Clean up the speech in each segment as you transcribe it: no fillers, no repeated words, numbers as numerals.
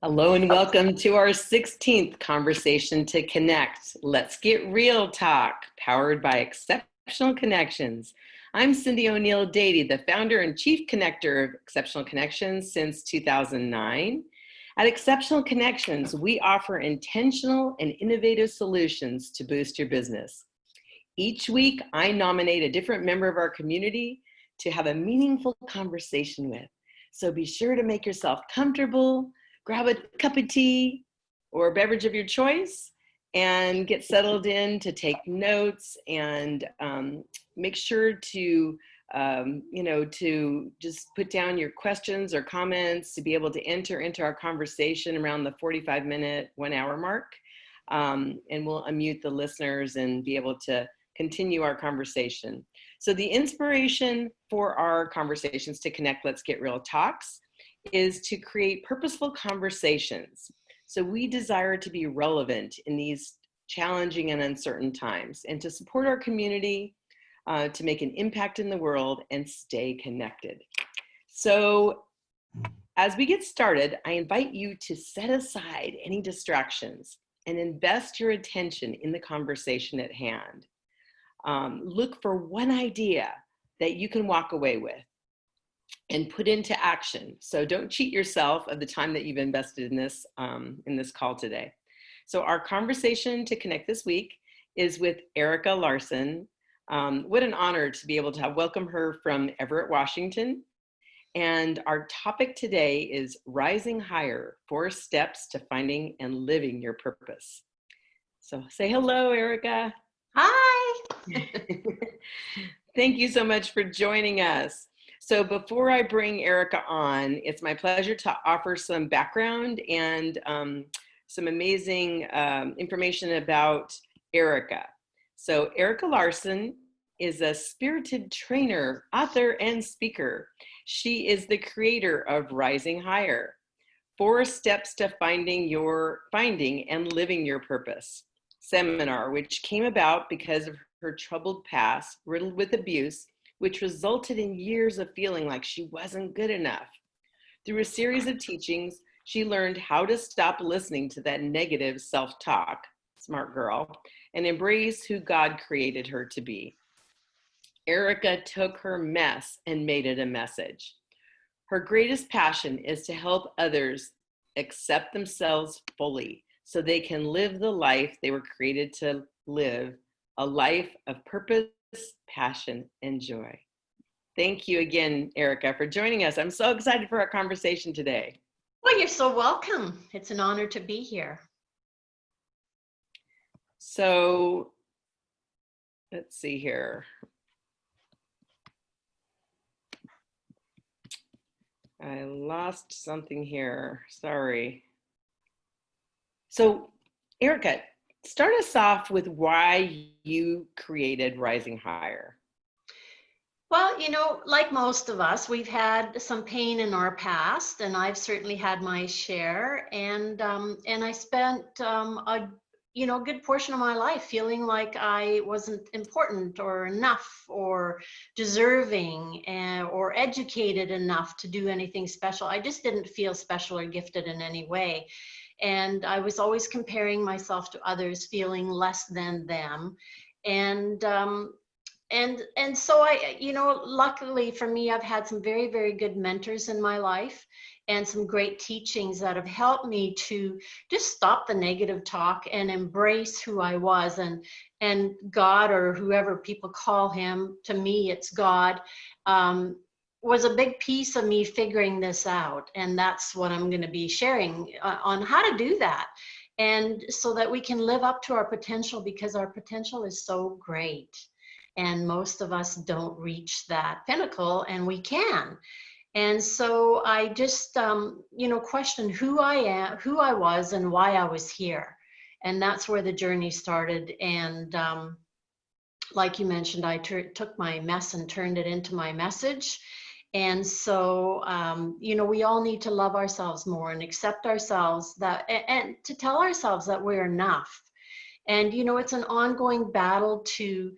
Hello and welcome to our 16th Conversation to Connect. Let's Get Real Talk, powered by Exceptional Connections. I'm CyndiONeill-Dady, the founder and chief connector of Exceptional Connections since 2009. At Exceptional Connections, we offer intentional and innovative solutions to boost your business. Each week, I nominate a different member of our community to have a meaningful conversation with. So be sure to make yourself comfortable, grab a cup of tea or a beverage of your choice and get settled in to take notes and make sure to, to just put down your questions or comments to be able to enter into our conversation around the 45-minute, 1 hour mark. And we'll unmute the listeners and be able to continue our conversation. So the inspiration for our Conversations to Connect, Let's Get Real Talks is to create purposeful conversations. So we desire to be relevant in these challenging and uncertain times and to support our community, to make an impact in the world and stay connected. So as we get started, I invite you to set aside any distractions and invest your attention in the conversation at hand. Look for one idea that you can walk away with and put into action. So don't cheat yourself of the time that you've invested in this call today. So our conversation to connect this week is with Erika Larsson. What an honor to be able to welcome her from Everett, Washington. And our topic today is Rising Higher, 4 Steps to Finding and Living Your Purpose. So say hello, Erika. Hi. Thank you so much for joining us. So before I bring Erika on, it's my pleasure to offer some background and some amazing information about Erika. So Erika Larsson is a spirited trainer, author, and speaker. She is the creator of Rising Higher, 4 Steps to Finding and Living Your Purpose seminar, which came about because of her troubled past, riddled with abuse, which resulted in years of feeling like she wasn't good enough. Through a series of teachings, she learned how to stop listening to that negative self-talk, smart girl, and embrace who God created her to be. Erika took her mess and made it a message. Her greatest passion is to help others accept themselves fully so they can live the life they were created to live, a life of purpose, passion, and joy. Thank you again, Erika, for joining us. I'm so excited for our conversation today. Well, you're so welcome. It's an honor to be here. So let's see here. I lost something here, sorry. So Erika, start us off with why you created Rising Higher. Well, like most of us, we've had some pain in our past, and I've certainly had my share. And I spent a good portion of my life feeling like I wasn't important or enough or deserving or educated enough to do anything special. I just didn't feel special or gifted in any way. And I was always comparing myself to others, feeling less than them. And so I, luckily for me, I've had some very, very good mentors in my life and some great teachings that have helped me to just stop the negative talk and embrace who I was. And God, or whoever people call him, to me, it's God, was a big piece of me figuring this out. And that's what I'm going to be sharing on how to do that. And so that we can live up to our potential, because our potential is so great. And most of us don't reach that pinnacle, and we can. And so I just, questioned who I am, who I was, and why I was here. And that's where the journey started. And like you mentioned, I took my mess and turned it into my message. And so, we all need to love ourselves more and accept ourselves, and to tell ourselves that we're enough. And, it's an ongoing battle to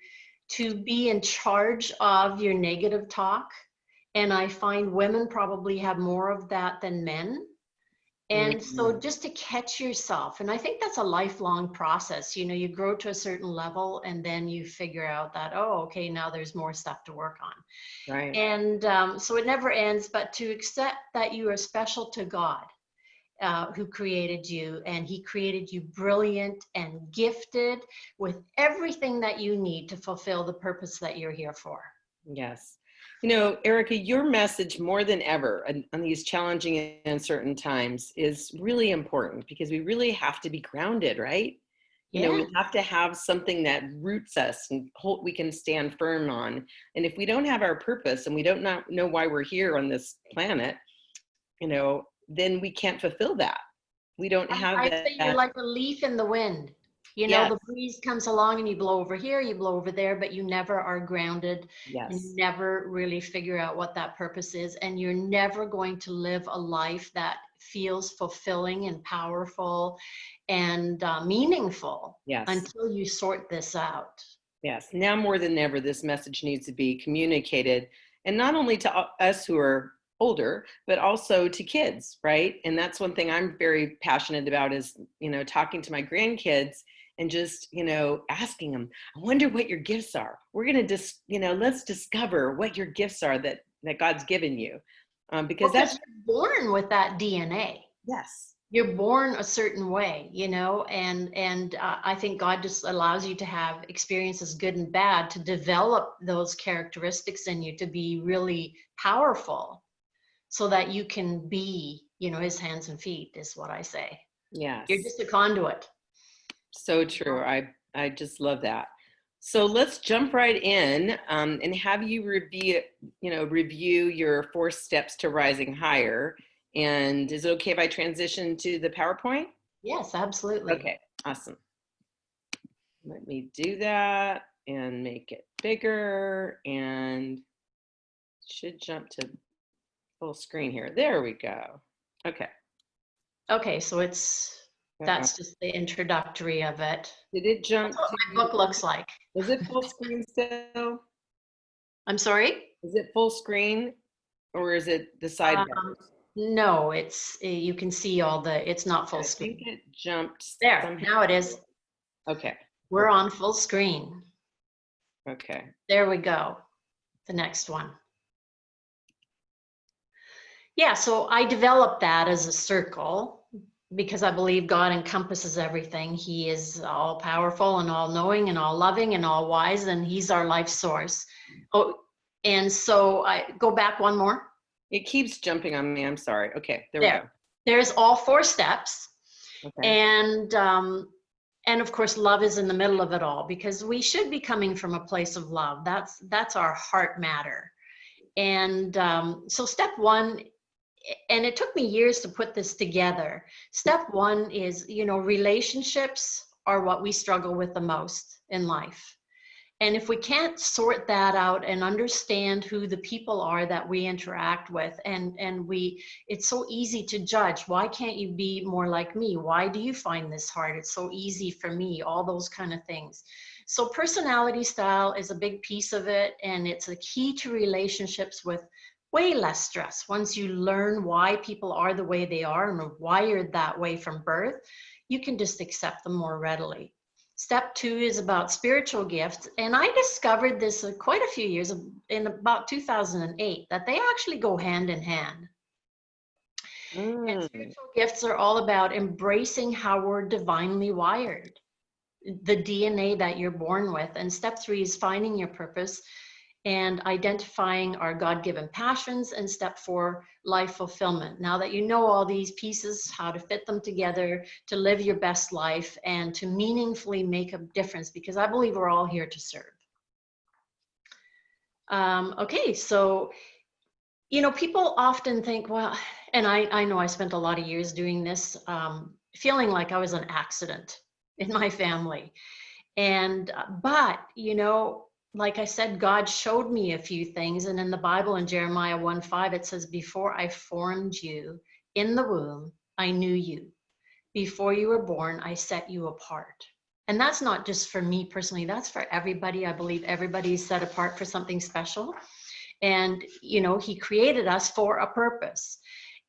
be in charge of your negative talk. And I find women probably have more of that than men. And so Mhm. just to catch yourself, and I think that's a lifelong process. You know, you grow to a certain level and then you figure out that, oh, okay, now there's more stuff to work on. Right. And so it never ends, but to accept that you are special to God, who created you, and he created you brilliant and gifted with everything that you need to fulfill the purpose that you're here for. Yes. You know, Erika, your message more than ever on these challenging and uncertain times is really important because we really have to be grounded, right? You know, Yeah. we have to have something that roots us and we can stand firm on. And if we don't have our purpose and we don't not know why we're here on this planet, you know, then we can't fulfill that. We don't have I'd say you're that. like a leaf in the wind. You know, Yes, the breeze comes along and you blow over here, you blow over there, but you never are grounded and you yes, never really figure out what that purpose is. And you're never going to live a life that feels fulfilling and powerful and meaningful yes. until you sort this out. Yes, now more than ever, this message needs to be communicated, and not only to us who are older, but also to kids, right? And that's one thing I'm very passionate about is, you know, talking to my grandkids and just, you know, asking them, I wonder what your gifts are. We're going to just, you know, let's discover what your gifts are that God's given you. Because Well, because that's, you're born with that DNA. yes, You're born a certain way, you know, and I think God just allows you to have experiences, good and bad, to develop those characteristics in you to be really powerful, so that you can be, you know, his hands and feet, is what I say. You're yes. just a conduit. So true. I just love that. So let's jump right in and have you review your 4 steps to rising higher. And is it okay if I transition to the PowerPoint? Yes, absolutely. Okay, awesome. Let me do that and make it bigger and should jump to full screen here. There we go. Okay. Okay, so Uh-oh. that's just the introductory of it. Did it That's jump what my to, book looks like. is it full screen still? I'm sorry? Is it full screen or is it the Um, sidebars? no, you can see it's not full I think screen. it jumped There, somehow. now it is. Okay, We're on full screen. okay. There we go. The next one. Yeah, so I developed that as a circle because I believe God encompasses everything. He is all powerful and all knowing and all loving and all wise, and he's our life source. Oh, and so I go back one more. It keeps jumping on me. I'm sorry. Okay, there we There. go. There's all 4 steps. Okay. And of course, love is in the middle of it all because we should be coming from a place of love. That's our heart matter. And so step one, and it took me years to put this together. Step one is, you know, relationships are what we struggle with the most in life. And if we can't sort that out and understand who the people are that we interact with, it's so easy to judge. Why can't you be more like me? Why do you find this hard? It's so easy for me, all those kind of things. So personality style is a big piece of it, and it's a key to relationships with way less stress. Once you learn why people are the way they are and are wired that way from birth, you can just accept them more readily. Step two is about spiritual gifts. And I discovered this quite a few years in about 2008, that they actually go hand in hand. And Mm, spiritual gifts are all about embracing how we're divinely wired, the DNA that you're born with. And step three is finding your purpose and identifying our God-given passions, and step four, life fulfillment. Now that you know all these pieces, how to fit them together to live your best life and to meaningfully make a difference, because I believe we're all here to serve. Okay, so, you know, people often think, well, and I know I spent a lot of years doing this, feeling like I was an accident in my family. But, you know, like I said, God showed me a few things. And in the Bible, in Jeremiah 1:5, it says, before I formed you in the womb, I knew you. Before you were born, I set you apart. And that's not just for me personally, that's for everybody. I believe everybody's set apart for something special. And, you know, he created us for a purpose.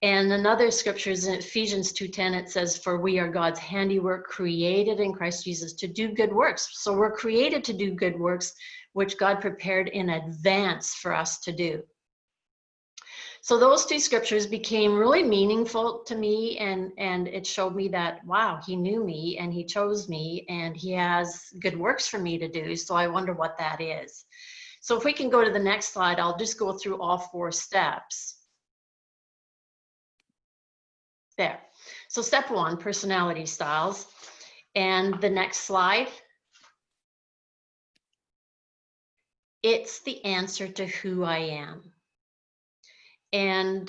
And another scripture is in Ephesians 2:10. It says, for we are God's handiwork, created in Christ Jesus to do good works. So we're created to do good works, which God prepared in advance for us to do. So those two scriptures became really meaningful to me, and it showed me that, wow, he knew me and he chose me and he has good works for me to do. So I wonder what that is. So if we can go to the next slide, I'll just go through all 4 steps. There. So step 1, personality styles. And the next slide, it's the answer to who I am. And,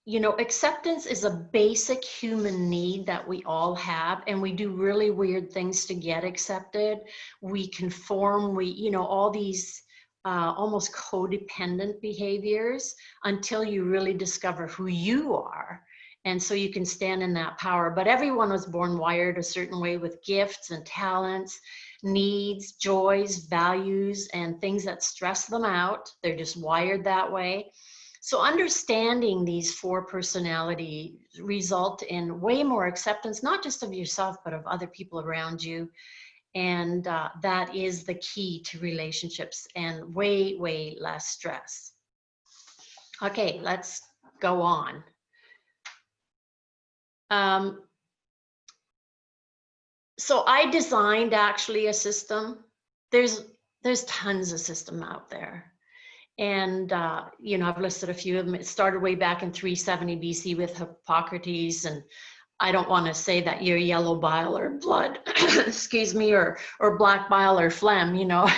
you know, acceptance is a basic human need that we all have, and we do really weird things to get accepted. We conform, you know, all these almost codependent behaviors until you really discover who you are. And so you can stand in that power. But everyone was born wired a certain way with gifts and talents, needs, joys, values, and things that stress them out. They're just wired that way. So understanding these 4 personalities result in way more acceptance, not just of yourself, but of other people around you. And that is the key to relationships and way, way less stress. Okay, let's go on. So I designed actually a system. There's tons of system out there. And, you know, I've listed a few of them. It started way back in 370 BC with Hippocrates. And I don't want to say that you're yellow bile or blood, excuse me, or black bile or phlegm, you know.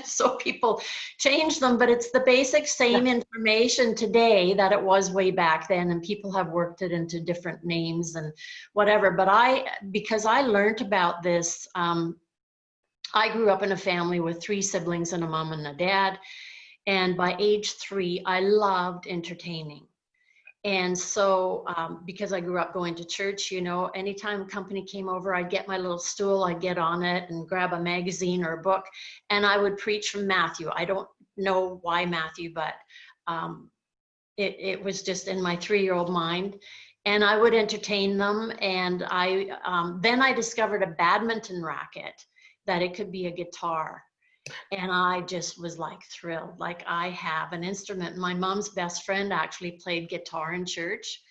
So people change them, but it's the basic same information today that it was way back then. And people have worked it into different names and whatever. But because I learned about this, I grew up in a family with 3 siblings and a mom and a dad. And by age 3, I loved entertaining. And so because I grew up going to church, you know, anytime company came over, I'd get my little stool, I'd get on it and grab a magazine or a book, and I would preach from Matthew. I don't know why Matthew, but it was just in my 3-year-old mind. And I would entertain them. And then I discovered a badminton racket, that it could be a guitar. And I just was like thrilled, like I have an instrument. My mom's best friend actually played guitar in church,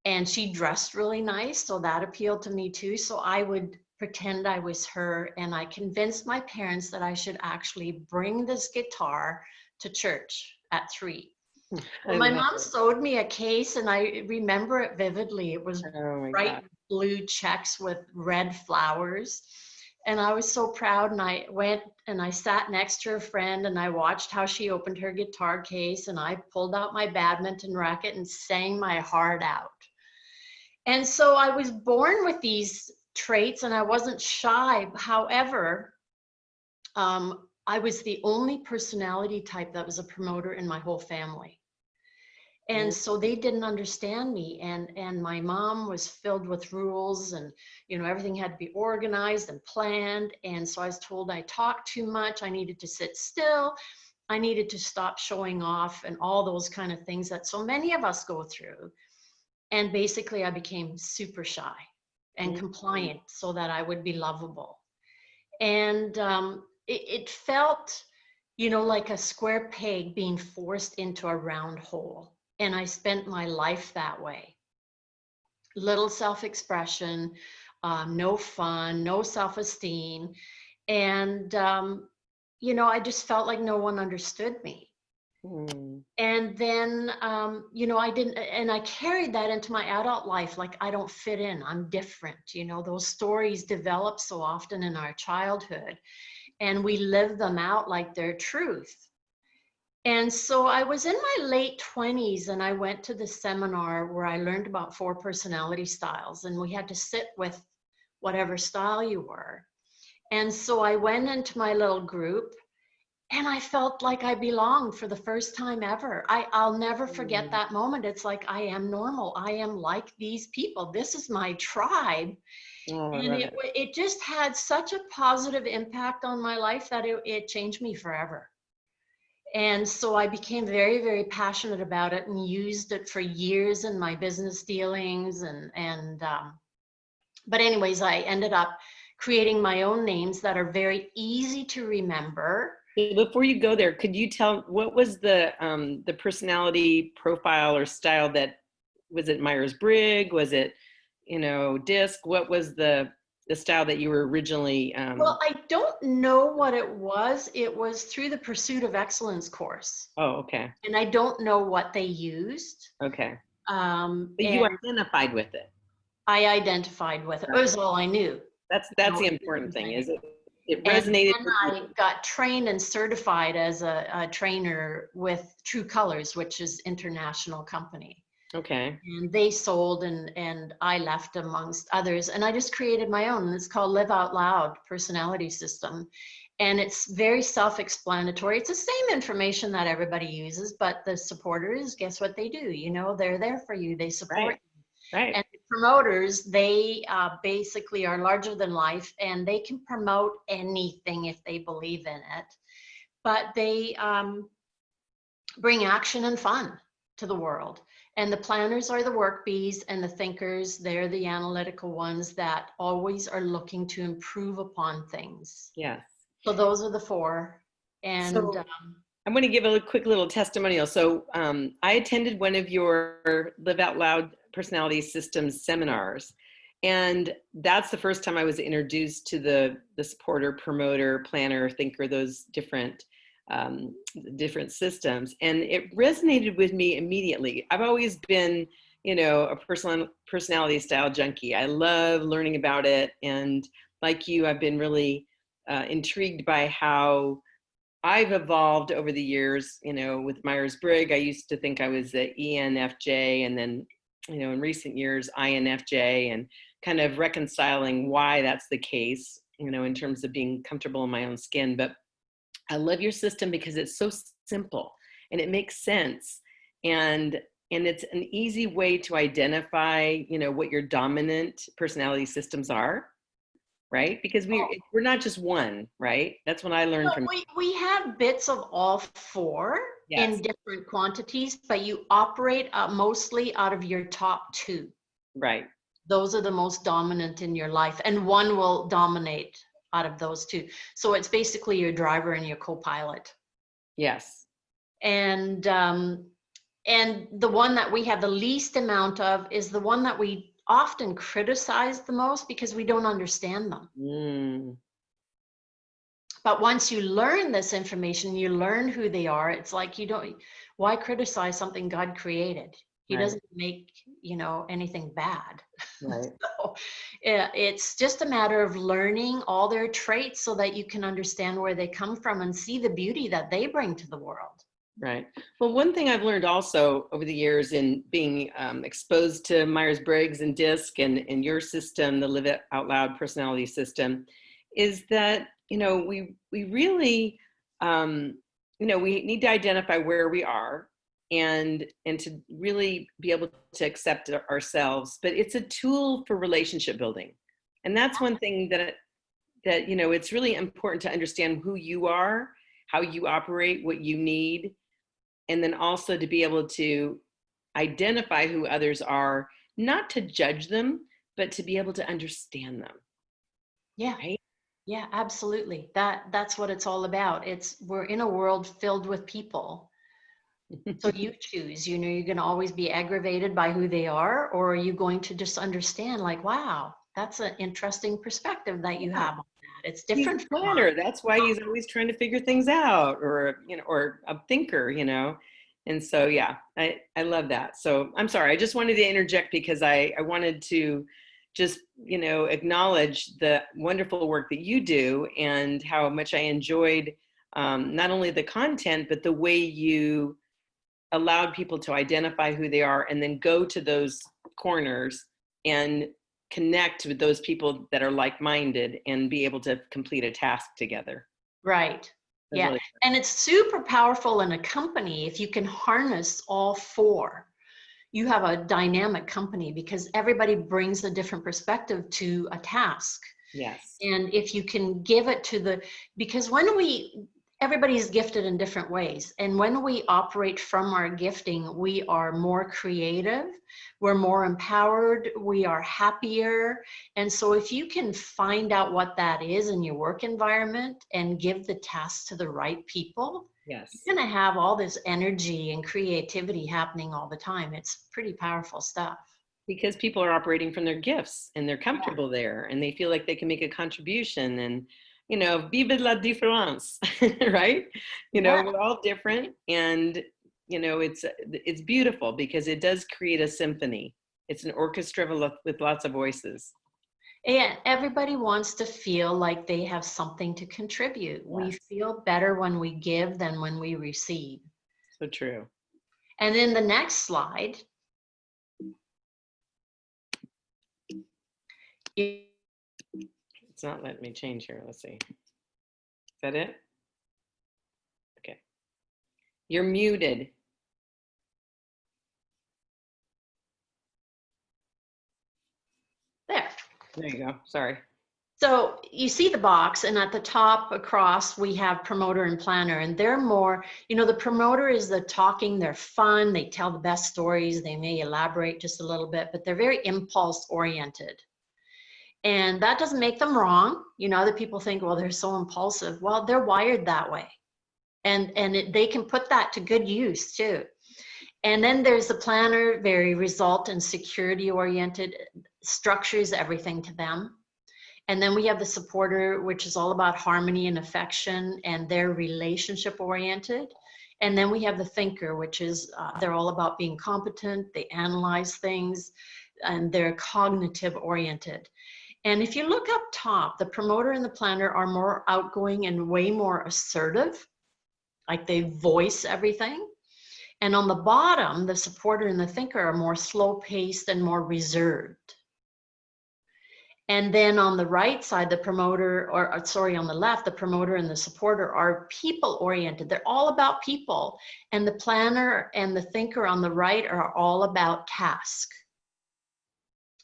and she dressed really nice. So that appealed to me too. So I would pretend I was her, and I convinced my parents that I should actually bring this guitar to church at 3. Well, my mom sewed me a case, and I remember it vividly. It was bright blue checks with red flowers. And I was so proud, and I went and I sat next to a friend, and I watched how she opened her guitar case, and I pulled out my badminton racket and sang my heart out. And so I was born with these traits, and I wasn't shy. However, I was the only personality type that was a promoter in my whole family. And so they didn't understand me, and my mom was filled with rules, and, you know, everything had to be organized and planned. And so I was told I talked too much. I needed to sit still. I needed to stop showing off, and all those kind of things that so many of us go through. And basically I became super shy and compliant so that I would be lovable. And it felt, you know, like a square peg being forced into a round hole. And I spent my life that way. Little self-expression, no fun, no self-esteem. And, you know, I just felt like no one understood me. And then, you know, I carried that into my adult life. Like, I don't fit in, I'm different. You know, those stories develop so often in our childhood, and we live them out like they're truth. And so I was in my late 20s, and I went to the seminar where I learned about 4 personality styles, and we had to sit with whatever style you were. And so I went into my little group, and I felt like I belonged for the first time ever. I'll never forget that moment. It's like, I am normal. I am like these people. This is my tribe. And it just had such a positive impact on my life that it changed me forever. And so I became very, very passionate about it and used it for years in my business dealings. But anyways, I ended up creating my own names that are very easy to remember. Before you go there, could you tell what was the personality profile or style that was it Myers-Briggs? Was it, DISC? What was the style that you were originally? Well, I don't know what it was. It was through the Pursuit of Excellence course. Oh, okay. And I don't know what they used. Okay. But And you identified with it. I identified with it. It was all I knew. That's the important thing, is it And resonated then with I you. got trained and certified as a trainer with True Colors, which is international company. Okay. And they sold and I left amongst others. And I just created my own. And it's called Live Out Loud Personality System. And it's very self-explanatory. It's the same information that everybody uses, but the supporters, guess what they do? They're there for you. They support you. Right. And the promoters, they basically are larger than life, and they can promote anything if they believe in it. But they bring action and fun to the world. And the planners are the work bees, and the thinkers, they're the analytical ones that always are looking to improve upon things. Yes. So those are the four. And so, I'm going to give a quick little testimonial. So I attended one of your Live Out Loud Personality Systems seminars. And that's the first time I was introduced to the supporter, promoter, planner, thinker, those different systems. And it resonated with me immediately. I've always been, a personality style junkie. I love learning about it. And like you, I've been really intrigued by how I've evolved over the years, with Myers-Briggs. I used to think I was the ENFJ, and then, in recent years, INFJ, and kind of reconciling why that's the case, in terms of being comfortable in my own skin. But I love your system because it's so simple and it makes sense. And it's an easy way to identify, what your dominant personality systems are. Right? Because we're not just one, right? That's what I learned from. We have bits of all four in different quantities, but you operate mostly out of your top two. Right. Those are the most dominant in your life, and one will dominate out of those two. So it's basically your driver and your co-pilot. Yes. And the one that we have the least amount of is the one that we often criticize the most because we don't understand them. But once you learn this information, you learn who they are. It's like why criticize something God created? He doesn't make, anything bad. Right. So it's just a matter of learning all their traits so that you can understand where they come from and see the beauty that they bring to the world. Right. Well, one thing I've learned also over the years in being exposed to Myers-Briggs and DISC and your system, the Live Out Loud Personality System, is that, we really, we need to identify where we are and to really be able to accept ourselves. But it's a tool for relationship building. And that's one thing that it's really important to understand who you are, how you operate, what you need. And then also to be able to identify who others are, not to judge them, but to be able to understand them. Yeah. Right? Yeah, absolutely. That's what it's all about. We're in a world filled with people. So you choose, you're going to always be aggravated by who they are, or are you going to just understand like, wow, that's an interesting perspective that you have on that. It's different. He's a planner. That's why he's always trying to figure things out, or a thinker, And so, yeah, I love that. So I'm sorry, I just wanted to interject because I wanted to just, acknowledge the wonderful work that you do and how much I enjoyed not only the content, but the way you allowed people to identify who they are and then go to those corners and connect with those people that are like-minded and be able to complete a task together. Right. Yeah. Really, and it's super powerful in a company if you can harness all four. You have a dynamic company because everybody brings a different perspective to a task. yes. And if you can give it to because everybody's gifted in different ways. And when we operate from our gifting, we are more creative, we're more empowered, we are happier. And so if you can find out what that is in your work environment and give the tasks to the right people, Yes. you're going to have all this energy and creativity happening all the time. It's pretty powerful stuff. Because people are operating from their gifts and they're comfortable there and they feel like they can make a contribution, and, you know, vive la différence, right? You know, we're all different, and, you know, it's beautiful because it does create a symphony. It's an orchestra with lots of voices. And everybody wants to feel like they have something to contribute. Yes. We feel better when we give than when we receive. So true. And then the next slide. It's not letting me change here. Let's see. Is that it? Okay. You're muted. There. There you go. Sorry. So you see the box, and at the top across, we have promoter and planner, and they're more, you know, the promoter is the talking, they're fun, they tell the best stories, they may elaborate just a little bit, but they're very impulse oriented. And that doesn't make them wrong. You know, other people think, well, they're so impulsive. Well, they're wired that way. And they can put that to good use too. And then there's the planner, very result and security oriented, structures everything to them. And then we have the supporter, which is all about harmony and affection, and they're relationship oriented. And then we have the thinker, which is they're all about being competent, they analyze things, and they're cognitive oriented. And if you look up top, the promoter and the planner are more outgoing and way more assertive, like they voice everything. And on the bottom, the supporter and the thinker are more slow-paced and more reserved. And then on the right side, the promoter, or sorry, on the left, the promoter and the supporter are people-oriented. They're all about people. And the planner and the thinker on the right are all about task.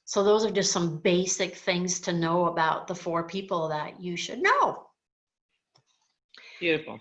So those are just some basic things to know about the four people that you should know. Beautiful.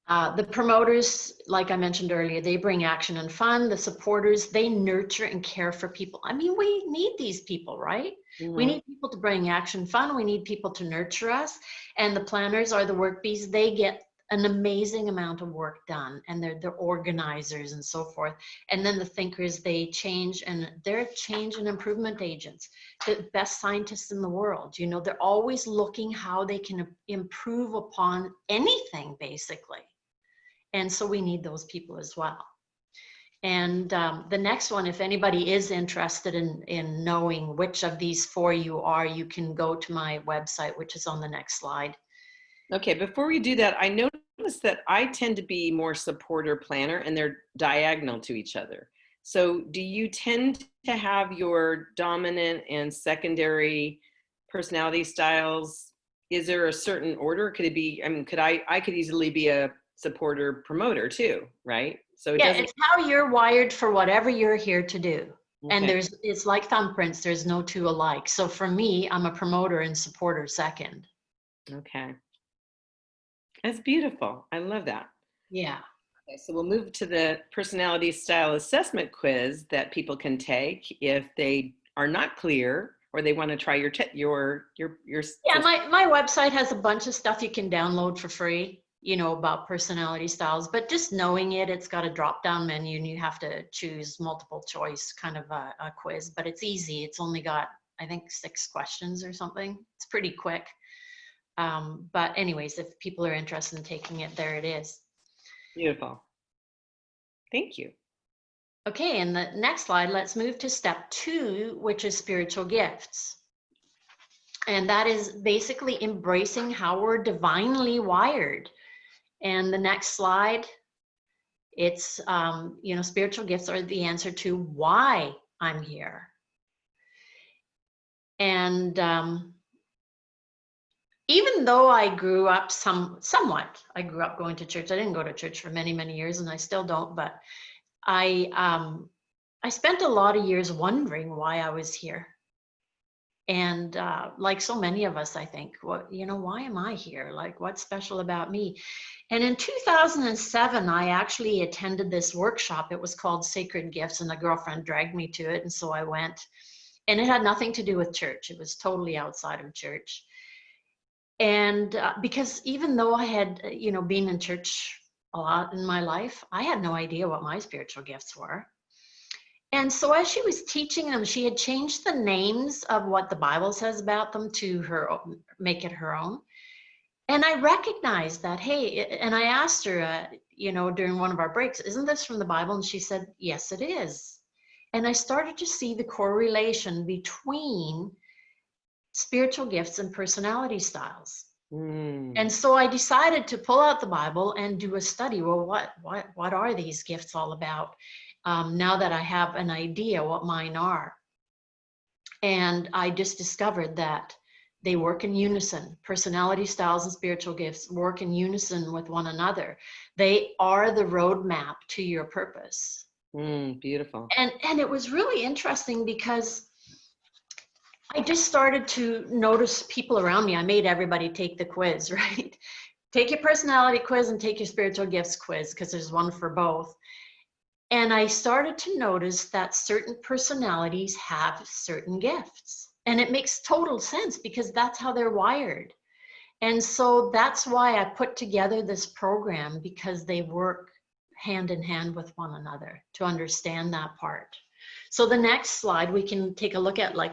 The promoters, like I mentioned earlier, they bring action and fun. The supporters, they nurture and care for people. I mean, we need these people, right? Mm-hmm. We need people to bring action, fun. We need people to nurture us. And the planners are the work bees. They get an amazing amount of work done, and they're organizers and so forth. And then the thinkers, they change, and they're change and improvement agents, the best scientists in the world. You know, they're always looking how they can improve upon anything, basically. And so we need those people as well. And the next one, if anybody is interested in knowing which of these four you are, you can go to my website, which is on the next slide. Okay, before we do that, I noticed that I tend to be more supporter planner, and they're diagonal to each other. So do you tend to have your dominant and secondary personality styles? Is there a certain order? Could it be, I mean, I could easily be a supporter promoter too, right? So it's how you're wired for whatever you're here to do. Okay. And it's like thumbprints, there's no two alike. So for me, I'm a promoter and supporter second. Okay. That's beautiful. I love that. Yeah. Okay, so we'll move to the personality style assessment quiz that people can take if they are not clear or they want to try your Yeah, my website has a bunch of stuff you can download for free, you know, about personality styles, but just knowing it's got a drop-down menu and you have to choose multiple choice kind of a quiz, but it's easy. It's only got, I think, 6 questions or something. It's pretty quick. But anyways, if people are interested in taking it, there it is. Beautiful. Thank you. Okay, and the next slide, let's move to step 2, which is spiritual gifts. And that is basically embracing how we're divinely wired. And the next slide, it's, you know, spiritual gifts are the answer to why I'm here. And even though I grew up somewhat, I grew up going to church. I didn't go to church for many, many years, and I still don't, but I spent a lot of years wondering why I was here. And like so many of us, I think, why am I here? Like, what's special about me? And in 2007, I actually attended this workshop. It was called Sacred Gifts, and a girlfriend dragged me to it. And so I went, and it had nothing to do with church. It was totally outside of church. And because even though I had, been in church a lot in my life, I had no idea what my spiritual gifts were. And so as she was teaching them, she had changed the names of what the Bible says about them to make it her own. And I recognized that, hey, and I asked her, during one of our breaks, isn't this from the Bible? And she said, yes, it is. And I started to see the correlation between spiritual gifts and personality styles. And so I decided to pull out the Bible and do a study. Well, what are these gifts all about? Now that I have an idea what mine are. And I just discovered that they work in unison. Personality styles and spiritual gifts work in unison with one another. They are the roadmap to your purpose. Beautiful. And it was really interesting because I just started to notice people around me. I made everybody take the quiz, right? Take your personality quiz and take your spiritual gifts quiz, because there's one for both. And I started to notice that certain personalities have certain gifts. And it makes total sense because that's how they're wired. And so that's why I put together this program, because they work hand in hand with one another to understand that part. So the next slide, we can take a look at like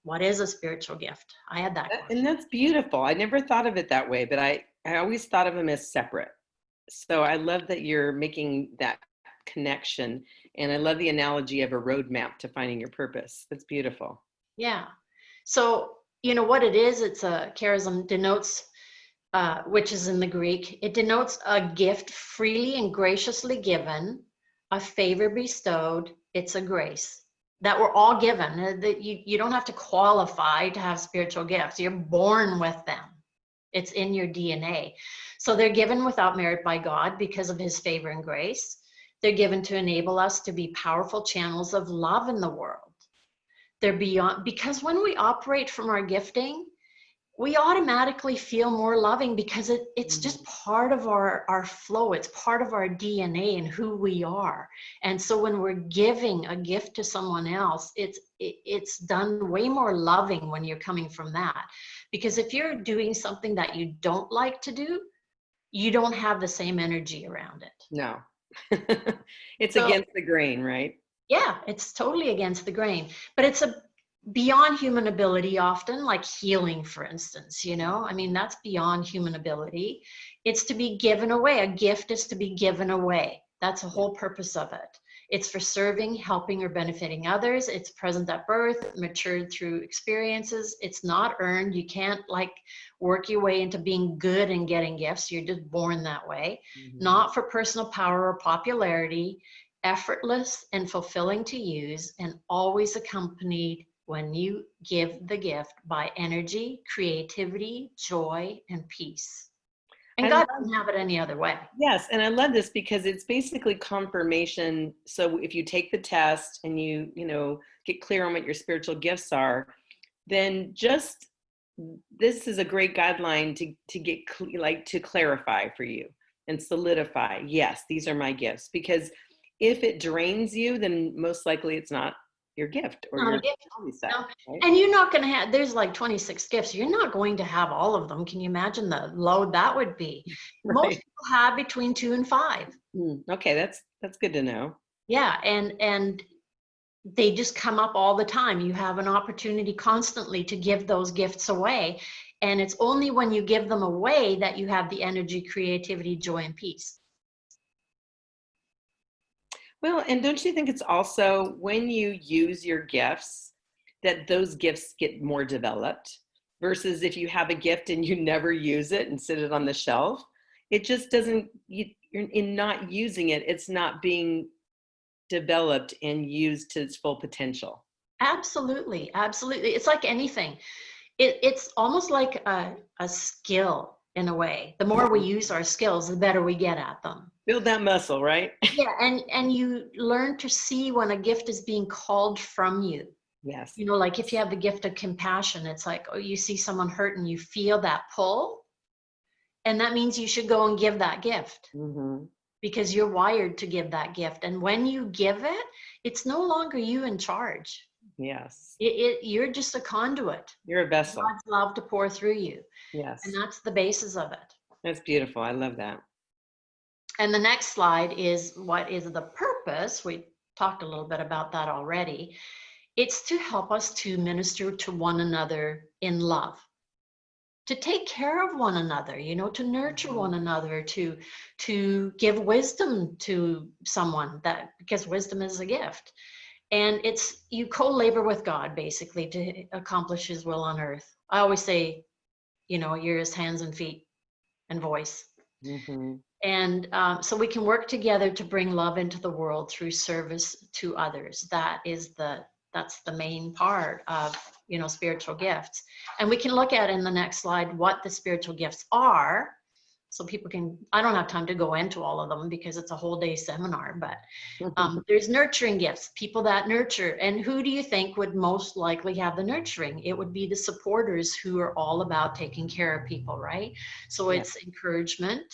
what is a spiritual gift? I had that question. And that's beautiful. I never thought of it that way, but I always thought of them as separate. So I love that you're making that connection. And I love the analogy of a roadmap to finding your purpose. That's beautiful. Yeah. So, what it is, it's a charism denotes, which is in the Greek, it denotes a gift freely and graciously given, a favor bestowed. It's a grace that we're all given. That you don't have to qualify to have spiritual gifts. You're born with them. It's in your DNA. So they're given without merit by God because of his favor and grace. They're given to enable us to be powerful channels of love in the world. They're beyond, because when we operate from our gifting, we automatically feel more loving because it's just part of our flow. It's part of our DNA and who we are. And so when we're giving a gift to someone else, it's done way more loving when you're coming from that. Because if you're doing something that you don't like to do, you don't have the same energy around it. No. It's against the grain, right? Yeah, it's totally against the grain, but it's beyond human ability often, like healing, for instance, that's beyond human ability. It's to be given away. A gift is to be given away. That's the whole purpose of it. It's for serving, helping, or benefiting others. It's present at birth, matured through experiences. It's not earned. You can't work your way into being good and getting gifts. You're just born that way. Not for personal power or popularity, effortless and fulfilling to use, and always accompanied when you give the gift by energy, creativity, joy, and peace. And God doesn't have it any other way. Yes, and I love this because it's basically confirmation. So if you take the test and you get clear on what your spiritual gifts are, then this is a great guideline to get to clarify for you and solidify. Yes, these are my gifts. Because if it drains you, then most likely it's not your gift or your stuff, no. Right? And you're not going to have, there's 26 gifts. You're not going to have all of them. Can you imagine the load that would be? Right. Most people have between 2 and 5. Okay, that's good to know. Yeah, and they just come up all the time. You have an opportunity constantly to give those gifts away. And it's only when you give them away that you have the energy, creativity, joy, and peace. Well, and don't you think it's also when you use your gifts that those gifts get more developed versus if you have a gift and you never use it and sit it on the shelf, it just doesn't, you're in not using it, it's not being developed and used to its full potential. Absolutely. Absolutely. It's like anything. It's almost like a skill in a way. The more we use our skills, the better we get at them. Build that muscle, right? Yeah, and you learn to see when a gift is being called from you. Yes. You know, like if you have the gift of compassion, it's like, oh, you see someone hurt and you feel that pull. And that means you should go and give that gift Mm-hmm. because you're wired to give that gift. And when you give it, it's no longer you in charge. Yes. You're just a conduit. You're a vessel. God's love to pour through you. And Yes. that's the basis of it. That's beautiful. I love that. And the next slide is what is the purpose. We talked a little bit about that already. It's to help us to minister to one another in love, to take care of one another, you know, to nurture one another, to give wisdom to someone, that because wisdom is a gift. And it's, you co-labor with God basically to accomplish his will on earth. I always say, you know, you're his hands and feet and voice. Mm-hmm. And so we can work together to bring love into the world through service to others. That's the main part of, you know, spiritual gifts. And we can look at in the next slide what the spiritual gifts are, so people can, I don't have time to go into all of them because it's a whole day seminar, but there's nurturing gifts, people that nurture. And who do you think would most likely have the nurturing? It would be the supporters who are all about taking care of people, right? So Yeah. it's encouragement,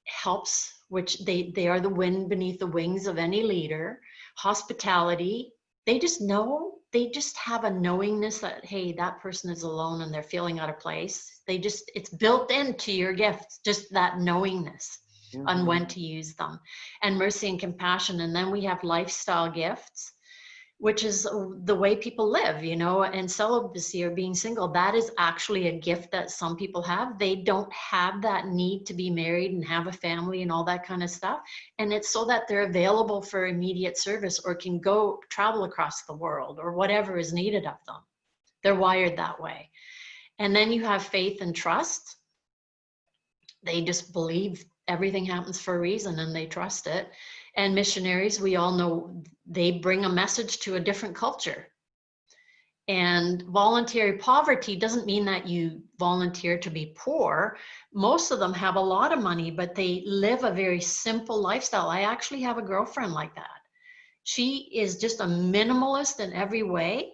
helps, which they are the wind beneath the wings of any leader. Hospitality, they just know, they just have a knowingness that, hey, that person is alone and they're feeling out of place. It's built into your gifts, just that knowingness on when to use them. And mercy and compassion. And then we have lifestyle gifts, which is the way people live, you know, and celibacy or being single. That is actually a gift that some people have. They don't have that need to be married and have a family and all that kind of stuff. And it's so that they're available for immediate service or can go travel across the world or whatever is needed of them. They're wired that way. And then you have faith and trust. They just believe everything happens for a reason and they trust it. And missionaries, we all know, they bring a message to a different culture. And voluntary poverty doesn't mean that you volunteer to be poor. Most of them have a lot of money, but they live a very simple lifestyle. I actually have a girlfriend like that. She is just a minimalist in every way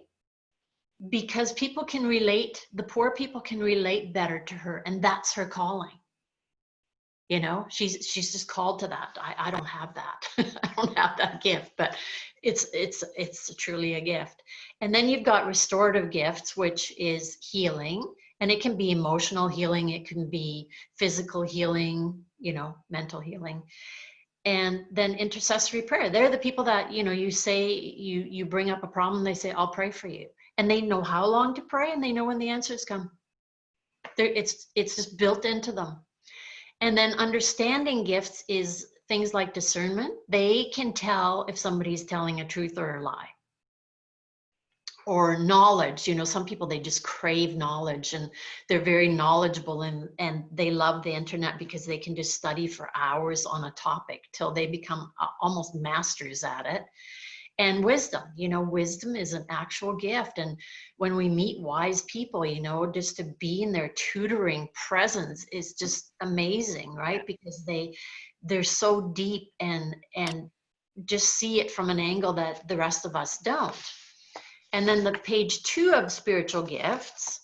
because people can relate, the poor people can relate better to her, and that's her calling. You know, she's just called to that. I don't have that. I don't have that gift, but it's truly a gift. And then you've got restorative gifts, which is healing, and it can be emotional healing, it can be physical healing, you know, mental healing. And then intercessory prayer. They're the people that, you know, you say, you bring up a problem, they say, I'll pray for you. And they know how long to pray and they know when the answers come. It's just built into them. And then understanding gifts is things like discernment. They can tell if somebody's telling a truth or a lie. Or knowledge, you know, some people, they just crave knowledge and they're very knowledgeable and they love the internet because they can just study for hours on a topic till they become almost masters at it. And wisdom, you know, wisdom is an actual gift. And when we meet wise people, you know, just to be in their tutoring presence is just amazing, right? Because they're so deep and just see it from an angle that the rest of us don't. And then the page 2 of spiritual gifts.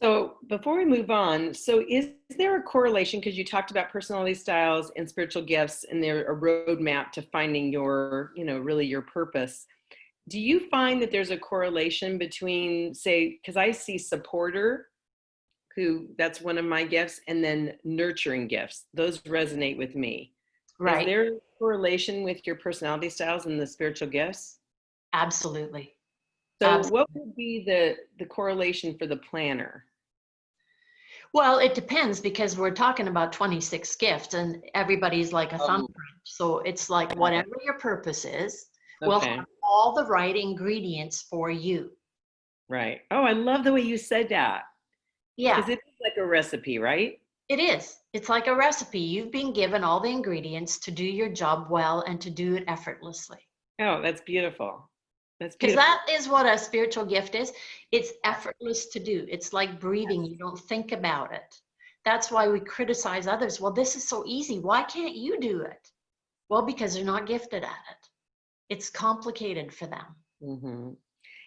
So before we move on, so is there a correlation, because you talked about personality styles and spiritual gifts and they're a roadmap to finding your, you know, really your purpose. Do you find that there's a correlation between, say, because I see supporter, who that's one of my gifts, and then nurturing gifts. Those resonate with me. Right. Is there a correlation with your personality styles and the spiritual gifts? Absolutely. So Absolutely. what would be the correlation for the planner? Well, it depends because we're talking about 26 gifts and everybody's like a thumbprint. So it's like whatever your purpose is, will Okay. have all the right ingredients for you. Right. Oh, I love the way you said that. Yeah, Because it's like a recipe, right? it is. It's like a recipe. You've been given all the ingredients to do your job well and to do it effortlessly. Oh, that's beautiful. That's Because beautiful. that is what a spiritual gift is. It's effortless to do. It's like breathing. You don't think about it. That's why we criticize others. Well, this is so easy. Why can't you do it? Well, because they're not gifted at it. It's complicated for them. Mm-hmm.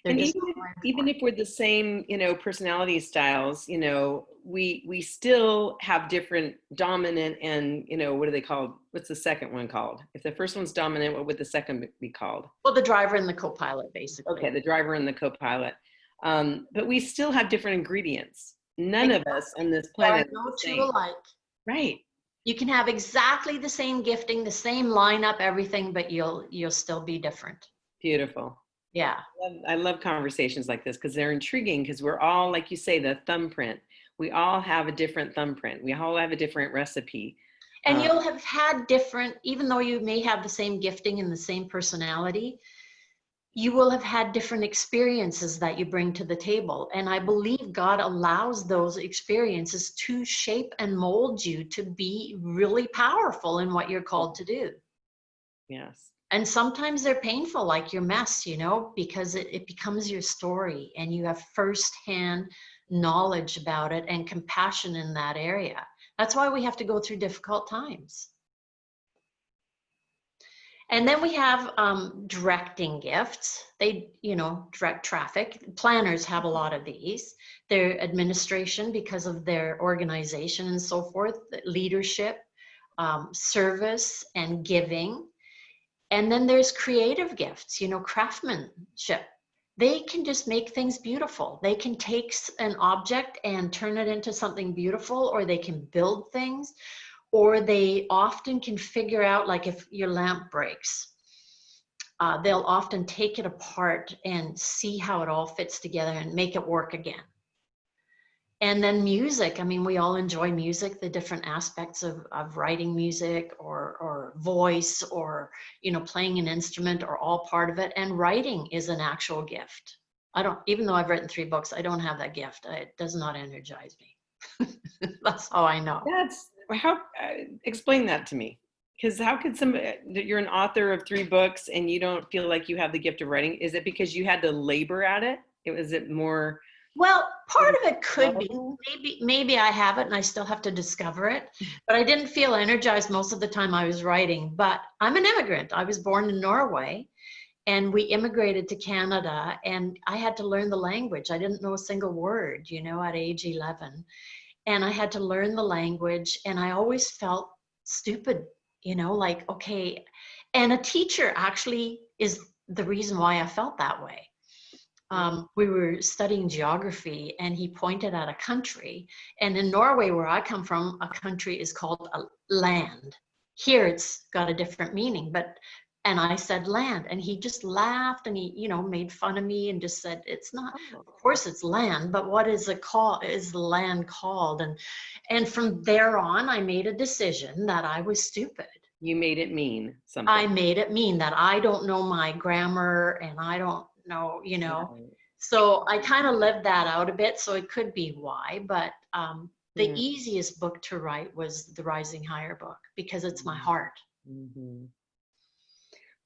They're And just even if we're the same, personality styles, we still have different dominant and, what are they called? What's the second one called? If the first one's dominant, what would the second be called? well, the driver and the co-pilot, basically. Okay, the driver and the co-pilot. But we still have different ingredients. None of us on this planet There are no the two same. alike. Right. You can have exactly the same gifting, the same lineup, everything, but you'll still be different. Beautiful. Yeah. I love conversations like this because they're intriguing, because we're all, like you say, the thumbprint. We all have a different thumbprint. We all have a different recipe. And you'll have had different, even though you may have the same gifting and the same personality, you will have had different experiences that you bring to the table. And I believe God allows those experiences to shape and mold you to be really powerful in what you're called to do. Yes. And sometimes they're painful, like your mess, because it becomes your story and you have firsthand knowledge about it and compassion in that area. That's why we have to go through difficult times. And then we have directing gifts. They, direct traffic. Planners have a lot of these. Their administration, because of their organization and so forth, leadership, service, and giving. And then there's creative gifts, craftsmanship. They can just make things beautiful. They can take an object and turn it into something beautiful, or they can build things. Or they often can figure out, like if your lamp breaks, they'll often take it apart and see how it all fits together and make it work again. And then music, we all enjoy music, the different aspects of writing music or voice or, playing an instrument are all part of it. And writing is an actual gift. Even though I've written 3 books, I don't have that gift. It does not energize me. That's how I know. Explain that to me, because how could you're an author of 3 books and you don't feel like you have the gift of writing? Is it because you had to labor at it? Was it more? Well, part of it could be, maybe I have it and I still have to discover it, but I didn't feel energized most of the time I was writing. But I'm an immigrant. I was born in Norway and we immigrated to Canada, and I had to learn the language. I didn't know a single word, at age 11. And I had to learn the language, and I always felt stupid, like, okay. And a teacher actually is the reason why I felt that way. We were studying geography, and he pointed at a country. And in Norway, where I come from, a country is called a land. Here, it's got a different meaning, and I said land, and he just laughed, and he, made fun of me and just said, it's not, of course it's land, but what is the land called? And from there on, I made a decision that I was stupid. You made it mean something. I made it mean that I don't know my grammar and I don't know, So I kind of lived that out a bit, so it could be why, but the easiest book to write was the Rising Higher book, because it's my heart. Mm-hmm.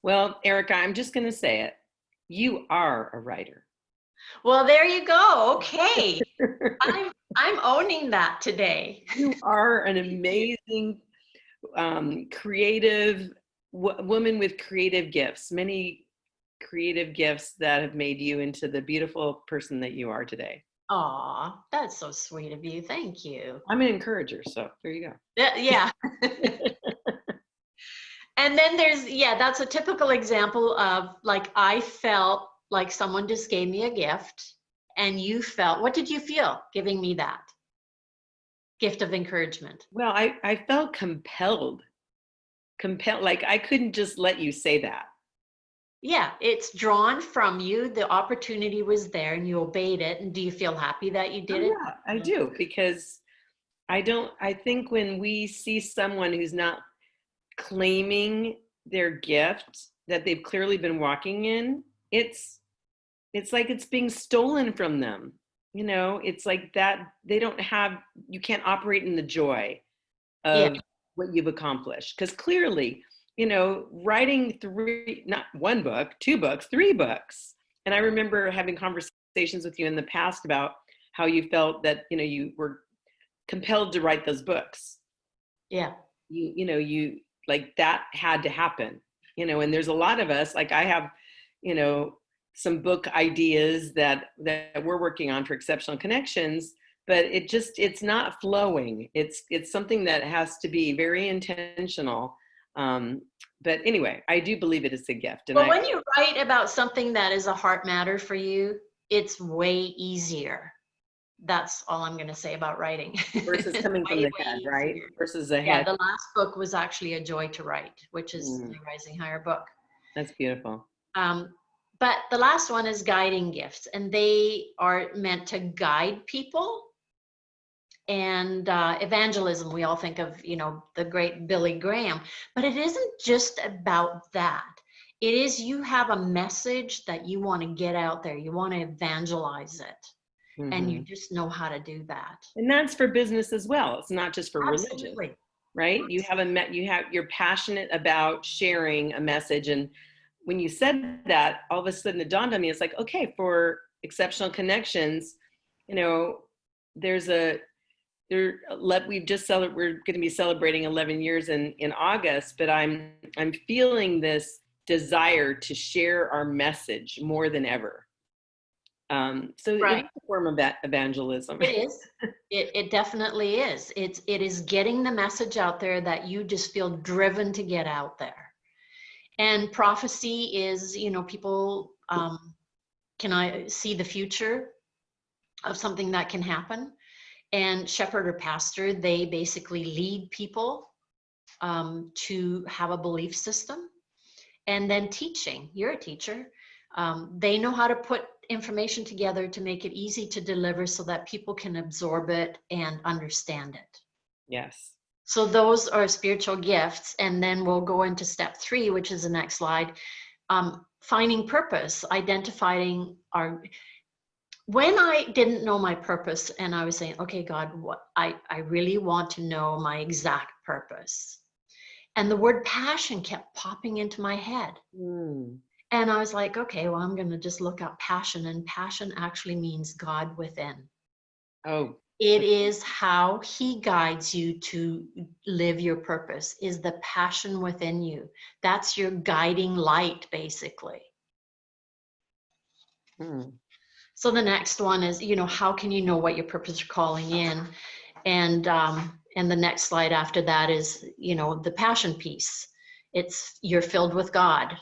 Well, Erika, I'm just going to say it. You are a writer. Well, there you go. Okay. I'm owning that today. You are an amazing, creative woman with creative gifts, many creative gifts that have made you into the beautiful person that you are today. Aw, that's so sweet of you. Thank you. I'm an encourager, so there you go. Yeah. And then that's a typical example of, like, I felt like someone just gave me a gift, and what did you feel giving me that gift of encouragement? Well, I felt compelled, like I couldn't just let you say that. Yeah, it's drawn from you. The opportunity was there and you obeyed it. And do you feel happy that you did it? Yeah, I do, because I think when we see someone who's not claiming their gift that they've clearly been walking in, it's like it's being stolen from them. It's like that you can't operate in the joy of what you've accomplished. Because clearly, writing not 1 book, 2 books, 3 books. And I remember having conversations with you in the past about how you felt that, you were compelled to write those books. Yeah. You like that had to happen, and there's a lot of us, like I have, some book ideas that we're working on for Exceptional Connections, but it's not flowing. It's something that has to be very intentional. But anyway, I do believe it is a gift. And Well, when you write about something that is a heart matter for you, it's way easier. That's all I'm going to say about writing. versus coming from Way, the way head, right? easier. Versus the Yeah, head. the last book was actually a joy to write, which is Mm, my Rising Higher book. that's beautiful. But the last one is guiding gifts, and they are meant to guide people. And evangelism, we all think of, the great Billy Graham, but it isn't just about that. It is, you have a message that you want to get out there. You want to evangelize it, and you just know how to do that. And that's for business as well. It's not just for religion, Absolutely. right? You're passionate about sharing a message. And when you said that, all of a sudden it dawned on me, it's like, okay, for Exceptional Connections, we're going to be celebrating 11 years in August, but I'm feeling this desire to share our message more than ever. So Right. it is a form of that evangelism. It is. It definitely is. It is getting the message out there that you just feel driven to get out there. And prophecy is, people, can I see the future of something that can happen? And shepherd or pastor, they basically lead people to have a belief system. And then teaching, you're a teacher. They know how to put information together to make it easy to deliver so that people can absorb it and understand it. Yes. So those are spiritual gifts. And then we'll go into step 3, which is the next slide. Finding purpose, identifying when I didn't know my purpose, and I was saying, okay, God, I really want to know my exact purpose. And the word passion kept popping into my head. And I was like, okay, well, I'm going to just look up passion. And passion actually means God within. Oh. It is how he guides you to live your purpose, is the passion within you. That's your guiding light, basically. So the next one is, how can you know what your purpose is calling in? And the next slide after that is, the passion piece. It's, you're filled with God.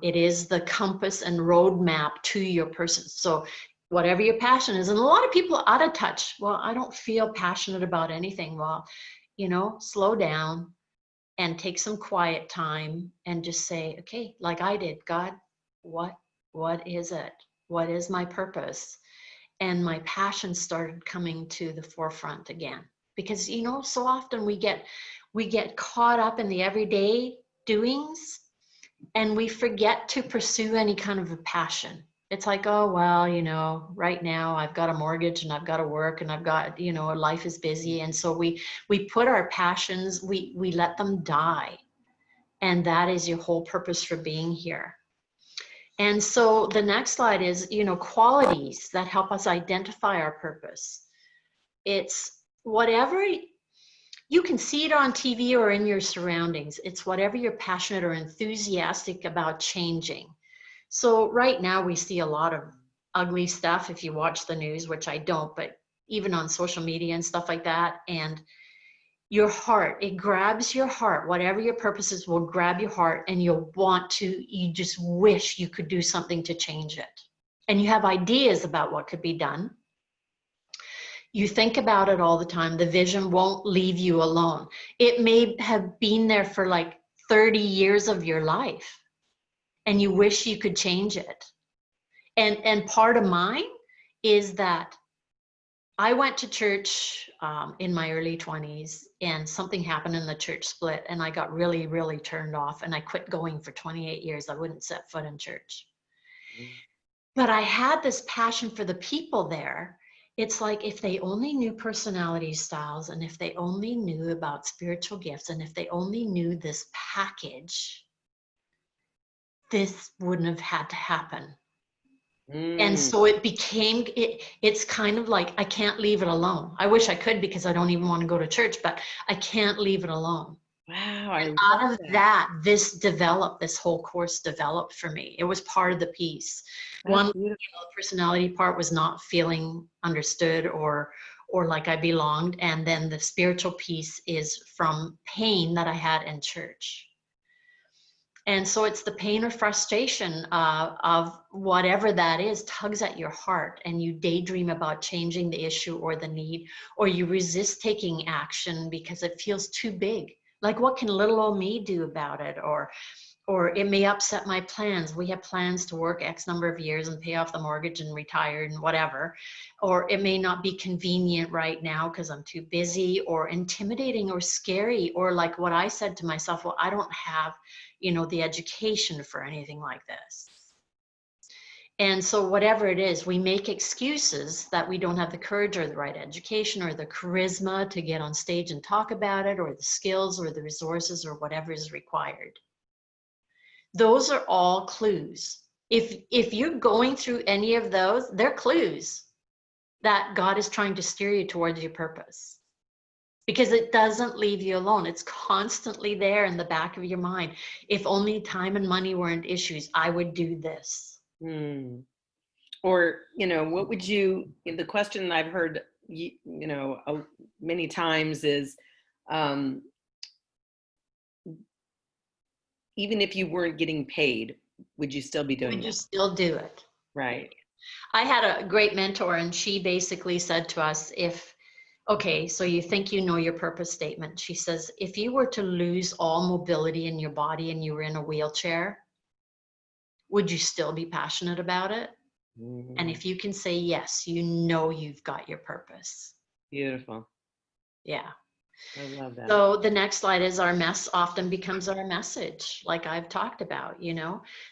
It is the compass and roadmap to your person. So whatever your passion is, and a lot of people are out of touch. Well, I don't feel passionate about anything. Well, slow down and take some quiet time and just say, okay, like I did, God, what is it? What is my purpose? And my passion started coming to the forefront again. Because, so often we get caught up in the everyday doings, and we forget to pursue any kind of a passion. It's like, oh, well, right now I've got a mortgage and I've got to work and I've got, life is busy. And so we put our passions, we let them die. And that is your whole purpose for being here. And so the next slide is, qualities that help us identify our purpose. It's whatever, you can see it on TV or in your surroundings. It's whatever you're passionate or enthusiastic about changing. So right now we see a lot of ugly stuff if you watch the news, which I don't, but even on social media and stuff like that. And your heart, it grabs your heart. Whatever your purpose is will grab your heart, and you just wish you could do something to change it. And you have ideas about what could be done. You think about it all the time. The vision won't leave you alone. It may have been there for like 30 years of your life, and you wish you could change it. And part of mine is that I went to church in my early 20s, and something happened in the church split, and I got really, really turned off, and I quit going for 28 years. I wouldn't set foot in church. But I had this passion for the people there. It's like, if they only knew personality styles, and if they only knew about spiritual gifts, and if they only knew this package, this wouldn't have had to happen. And so it became, it's kind of like, I can't leave it alone. I wish I could, because I don't even want to go to church, but I can't leave it alone. Wow, I Out love of that. that, this whole course developed for me. It was part of the piece. That's One, beautiful. the personality part was not feeling understood or like I belonged. And then the spiritual piece is from pain that I had in church. And so it's the pain or frustration of whatever that is tugs at your heart, and you daydream about changing the issue or the need, or you resist taking action because it feels too big. Like, what can little old me do about it? Or it may upset my plans. We have plans to work X number of years and pay off the mortgage and retire and whatever. Or it may not be convenient right now because I'm too busy, or intimidating or scary, or like what I said to myself, well, I don't have, the education for anything like this. And so whatever it is, we make excuses that we don't have the courage or the right education or the charisma to get on stage and talk about it, or the skills or the resources or whatever is required. Those are all clues. If you're going through any of those, they're clues that God is trying to steer you towards your purpose, because it doesn't leave you alone. It's constantly there in the back of your mind. If only time and money weren't issues, I would do this. Hmm. Or, what would the question I've heard, many times is, even if you weren't getting paid, would you still be doing Would you it? still do it? Right. I had a great mentor, and she basically said to us, okay, so you think you know your purpose statement. She says, if you were to lose all mobility in your body and you were in a wheelchair, would you still be passionate about it? And if you can say yes, you've got your purpose. Beautiful. Yeah. I love that. So the next slide is, our mess often becomes our message, like I've talked about,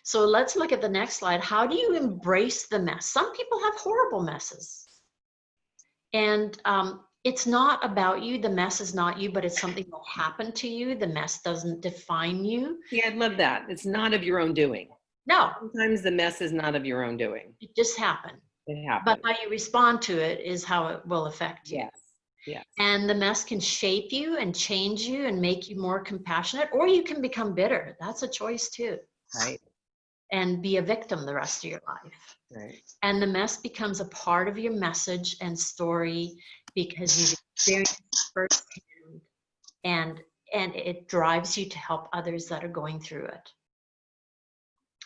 So let's look at the next slide. How do you embrace the mess? Some people have horrible messes. And it's not about you. The mess is not you, but it's something that happened to you. The mess doesn't define you. Yeah, I'd love that. It's not of your own doing. No, Sometimes the mess is not of your own doing. it just happened. It But happened. how you respond to it is how it will affect you. Yes. Yes. And the mess can shape you and change you and make you more compassionate, or you can become bitter. That's a choice too. Right. And be a victim the rest of your life. Right. And the mess becomes a part of your message and story because you've experienced it firsthand, and it drives you to help others that are going through it.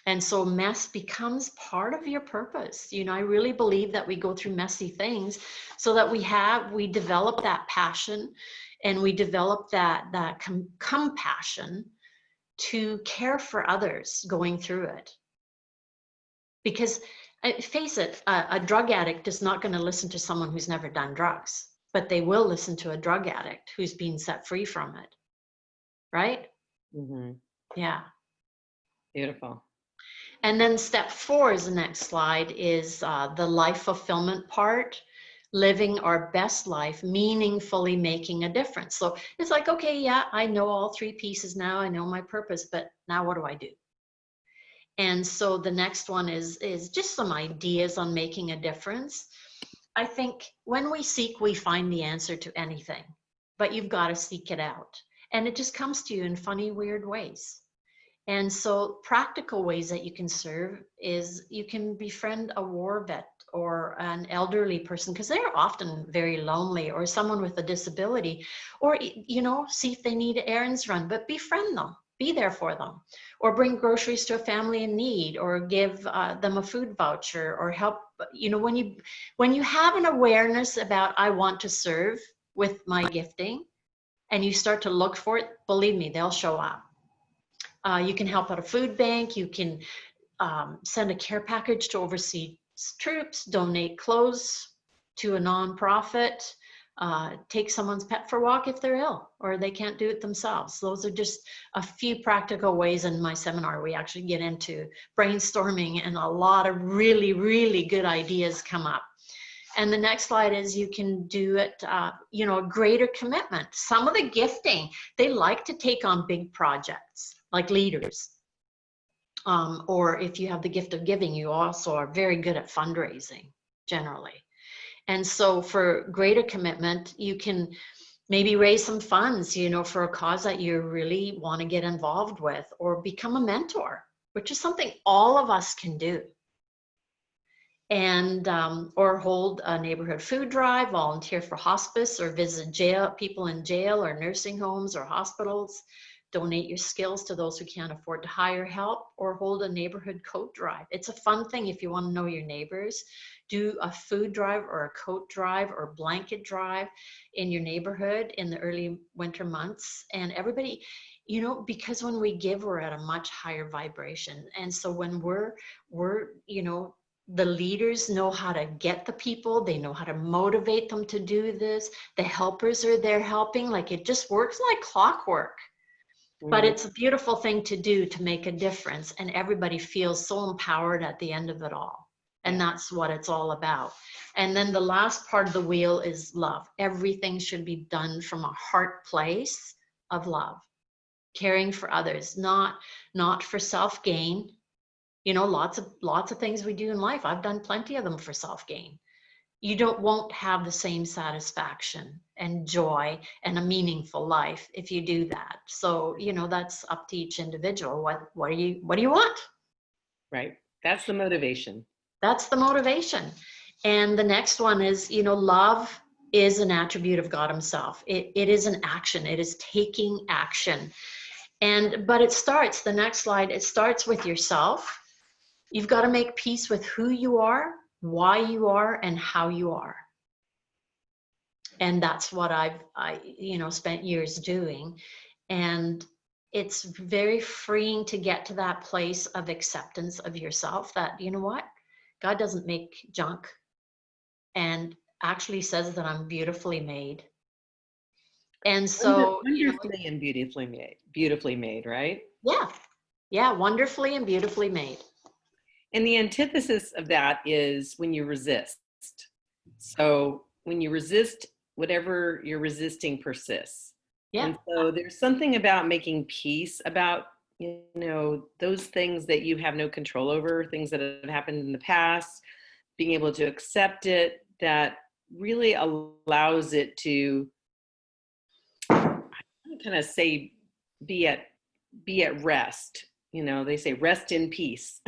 And so mess becomes part of your purpose. I really believe that we go through messy things so that we develop that passion, and we develop that compassion to care for others going through it. Because face it, a drug addict is not going to listen to someone who's never done drugs, but they will listen to a drug addict who's been set free from it. Right? Mm-hmm. Yeah. Beautiful. And then step 4 is the next slide, is the life fulfillment part, living our best life, meaningfully making a difference. So it's like, okay, yeah, I know all 3 pieces now. I know my purpose, but now what do I do? And so the next one is just some ideas on making a difference. I think when we seek, we find the answer to anything, but you've got to seek it out. And it just comes to you in funny, weird ways. And so practical ways that you can serve is you can befriend a war vet or an elderly person, because they're often very lonely, or someone with a disability, or, see if they need errands run, but befriend them, be there for them, or bring groceries to a family in need, or give them a food voucher, or help, when you have an awareness about, I want to serve with my gifting, and you start to look for it, believe me, they'll show up. You can help at a food bank. You can send a care package to overseas troops, donate clothes to a nonprofit, take someone's pet for a walk if they're ill or they can't do it themselves. Those are just a few practical ways. In my seminar, we actually get into brainstorming, and a lot of really, really good ideas come up. And the next slide is, you can do it, a greater commitment. Some of the gifting, they like to take on big projects, like leaders. Or if you have the gift of giving, you also are very good at fundraising generally. And so for greater commitment, you can Maybe raise some funds, for a cause that you really want to get involved with, or become a mentor, which is something all of us can do. And or hold a neighborhood food drive, volunteer for hospice, or visit people in jail or nursing homes or hospitals, donate your skills to those who can't afford to hire help, or hold a neighborhood coat drive. It's a fun thing if you want to know your neighbors. Do a food drive or a coat drive or blanket drive in your neighborhood in the early winter months. And everybody, because when we give, we're at a much higher vibration. And so when we're the leaders know how to get the people, they know how to motivate them to do this. The helpers are there helping, like it just works like clockwork. But it's a beautiful thing to do, to make a difference. And everybody feels so empowered at the end of it all. And that's what it's all about. And then the last part of the wheel is love. Everything should be done from a heart place of love, caring for others, not for self-gain. Lots of things we do in life. I've done plenty of them for self-gain. You won't have the same satisfaction and joy and a meaningful life if you do that. So, that's up to each individual. What do you want? Right. That's the motivation. That's the motivation. And the next one is, love is an attribute of God himself. It is an action. It is taking action. But the next slide, it starts with yourself. You've got to make peace with who you are, why you are, and how you are. And that's what I spent years doing. And it's very freeing to get to that place of acceptance of yourself, that, what? God doesn't make junk, and actually says that I'm beautifully made. And so wonderfully and beautifully made, right? Yeah, wonderfully and beautifully made. And the antithesis of that is when you resist. So when you resist, whatever you're resisting persists. Yeah. And so there's something about making peace about, those things that you have no control over, things that have happened in the past, being able to accept it, that really allows it to, kind of say, be at rest. They say rest in peace.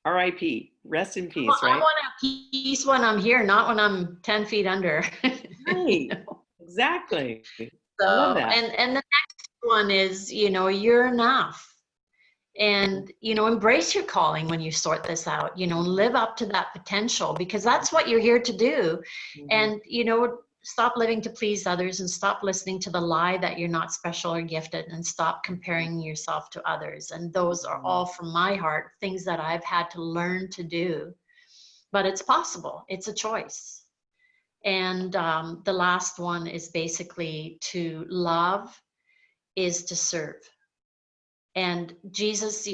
R.I.P. Rest in peace, right? I want to have peace when I'm here, not when I'm 10 feet under. Right. Exactly. So, I love that. And the next one is, you're enough. And, embrace your calling when you sort this out, live up to that potential, because that's what you're here to do. And, stop living to please others, and stop listening to the lie that you're not special or gifted, and stop comparing yourself to others. And those are all from my heart, things that I've had to learn to do, but it's possible. It's a choice. And the last one is basically to love is to serve. And Jesus,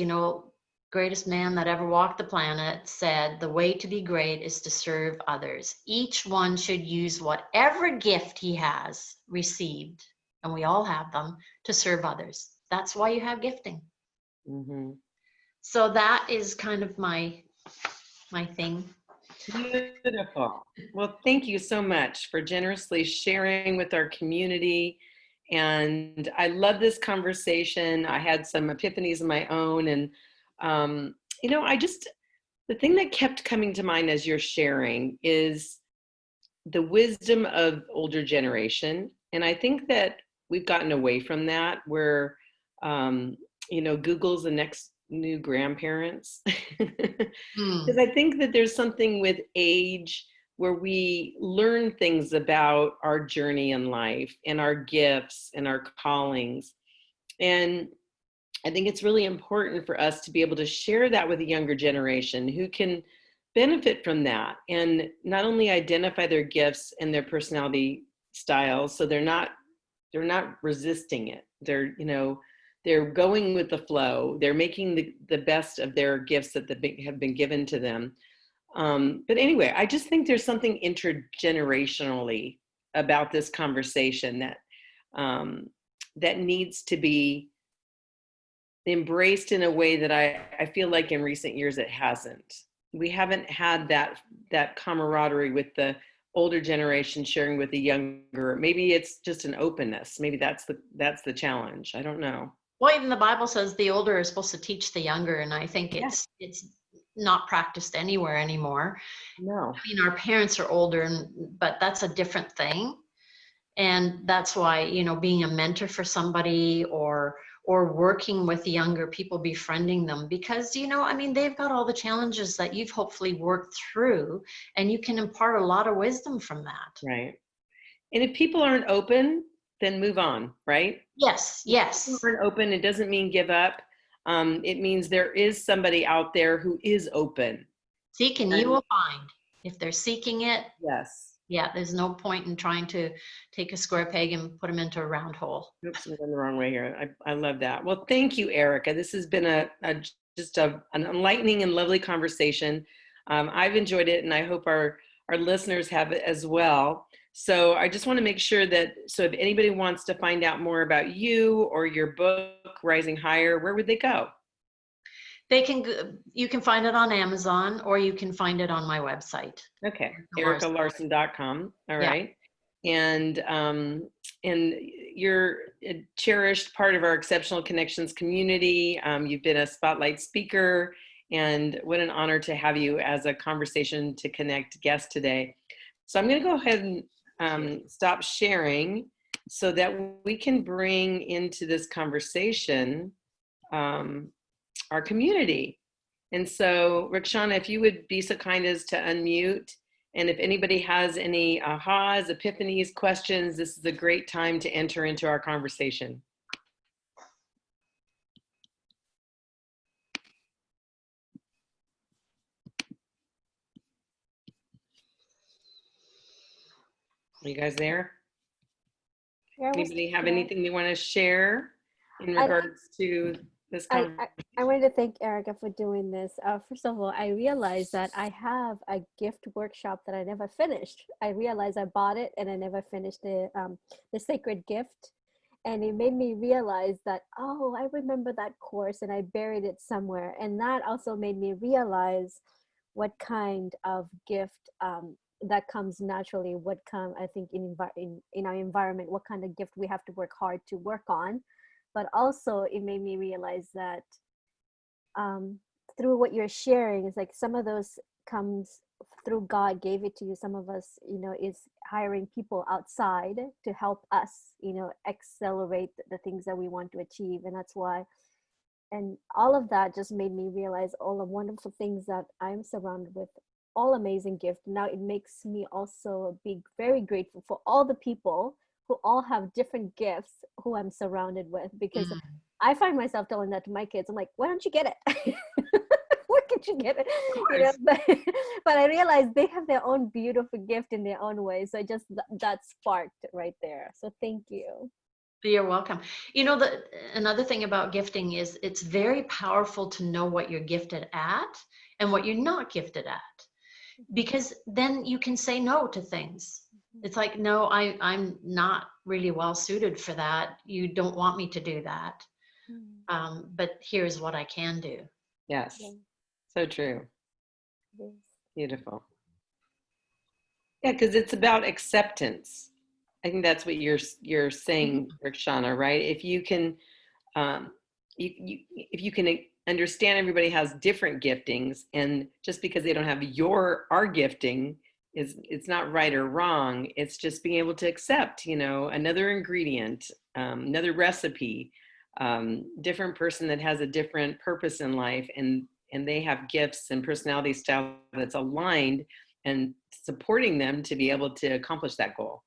greatest man that ever walked the planet, said the way to be great is to serve others. Each one should use whatever gift he has received, and we all have them, to serve others. That's why you have gifting. Mm-hmm. So that is kind of my thing. Beautiful. Well, thank you so much for generously sharing with our community. And I love this conversation. I had some epiphanies of my own. And, the thing that kept coming to mind as you're sharing is the wisdom of older generation. And I think that we've gotten away from that, where, Google's the next new grandparents. Because I think that there's something with age where we learn things about our journey in life and our gifts and our callings. And I think it's really important for us to be able to share that with the younger generation who can benefit from that, and not only identify their gifts and their personality styles, so they're not resisting it. They're going with the flow. They're making the best of their gifts that have been given to them. But anyway, I just think there's something intergenerationally about this conversation that needs to be embraced in a way that I feel like in recent years it hasn't. We haven't had that camaraderie with the older generation sharing with the younger? Maybe it's just an openness. Maybe that's the challenge. I don't know. Well, even the Bible says the older is supposed to teach the younger, and I think Yeah. it's not practiced anywhere anymore. No. I mean, our parents are older, but that's a different thing. And that's why, you know, being a mentor for somebody or working with the younger people, befriending them, because, you know, I mean, they've got all the challenges that you've hopefully worked through, and you can impart a lot of wisdom from that. Right. And if people aren't open, then move on, right? Yes, If people yes. aren't open, it doesn't mean give up. It means there is somebody out there who is open. Seek and you will find. If they're seeking it, Yes. yeah, there's no point in trying to take a square peg and put them into a round hole. Oops, I'm going the wrong way here. I love that. Well, thank you, Erika. This has been just an enlightening and lovely conversation. I've enjoyed it, and I hope our listeners have it as well. So I just want to make sure that, so if anybody wants to find out more about you or your book, Rising Higher, where would they go? You can find it on Amazon, or you can find it on my website. Okay, erikalarson.com. All right. Yeah. And you're a cherished part of our Exceptional Connections community. You've been a spotlight speaker, and what an honor to have you as a conversation to connect guest today. So I'm going to go ahead and stop sharing so that we can bring into this conversation our community. And so, Rikshana, if you would be so kind as to unmute, and if anybody has any ahas, epiphanies, questions, this is a great time to enter into our conversation. Are you guys there? Yeah, Anybody have anything they want to share in regards to this conversation? I wanted to thank Erika for doing this. First of all, I realized that I have a gift workshop that I never finished. I realized I bought it and I never finished the sacred gift. And it made me realize that, oh, I remember that course and I buried it somewhere. And that also made me realize what kind of gift that comes naturally, I think in our environment, what kind of gift we have to work hard to work on. But also it made me realize that through what you're sharing, it's like some of those comes through God gave it to you. Some of us, you know, is hiring people outside to help us, you know, accelerate the things that we want to achieve. And that's why, and all of that just made me realize all the wonderful things that I'm surrounded with, all amazing gifts. Now it makes me also be very grateful for all the people who all have different gifts who I'm surrounded with, because I find myself telling that to my kids. I'm like, why don't you get it? Why can't you get it? You know, but I realize they have their own beautiful gift in their own way. So that sparked right there. So thank you. You're welcome. You know, another thing about gifting is it's very powerful to know what you're gifted at and what you're not gifted at, because then you can say no to things. It's like, no, I'm not really well suited for that. You don't want me to do that. But here's what I can do. Yes. So true. Yes. Beautiful. Yeah, because it's about acceptance. I think that's what you're saying, Rikshana, right? If you can, if you can understand everybody has different giftings, and just because they don't have our gifting, it's not right or wrong. It's just being able to accept, you know, another ingredient, another recipe, different person that has a different purpose in life, and they have gifts and personality style that's aligned, and supporting them to be able to accomplish that goal.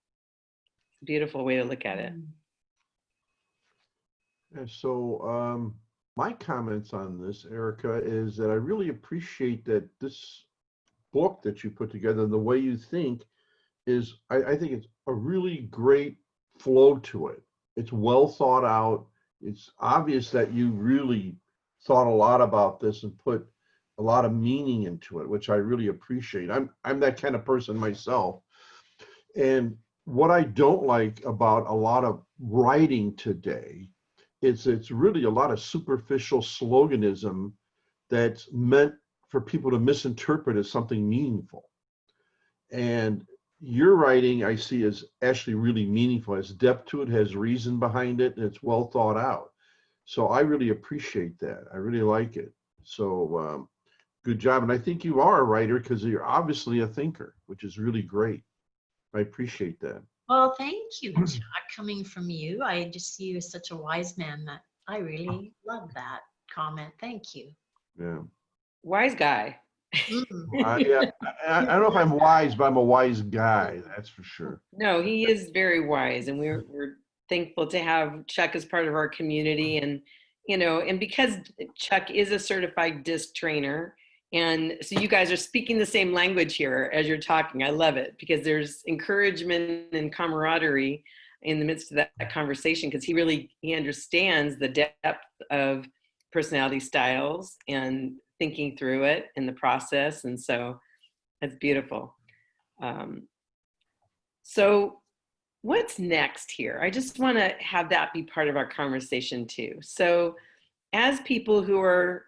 Beautiful way to look at it. And so my comments on this, Erika, is that I really appreciate that this book that you put together, the way you think is, I think it's a really great flow to it. It's well thought out. It's obvious that you really thought a lot about this and put a lot of meaning into it, which I really appreciate. I'm that kind of person myself. And what I don't like about a lot of writing today is it's really a lot of superficial sloganism that's meant for people to misinterpret as something meaningful. And your writing I see is actually really meaningful. It has depth to it, has reason behind it, and it's well thought out. So I really appreciate that. I really like it. So good job. And I think you are a writer because you're obviously a thinker, which is really great. I appreciate that. Well, thank you, Chuck. Coming from you, I just see you as such a wise man that I really love that comment. Thank you. Yeah. Wise guy. Mm. Yeah. I don't know if I'm wise, but I'm a wise guy. That's for sure. No, he is very wise, and we're thankful to have Chuck as part of our community. And and because Chuck is a certified disc trainer, and so you guys are speaking the same language here as you're talking. I love it because there's encouragement and camaraderie in the midst of that conversation, because he understands the depth of personality styles and thinking through it in the process, and so that's beautiful. So what's next here? I just want to have that be part of our conversation too. So as people who are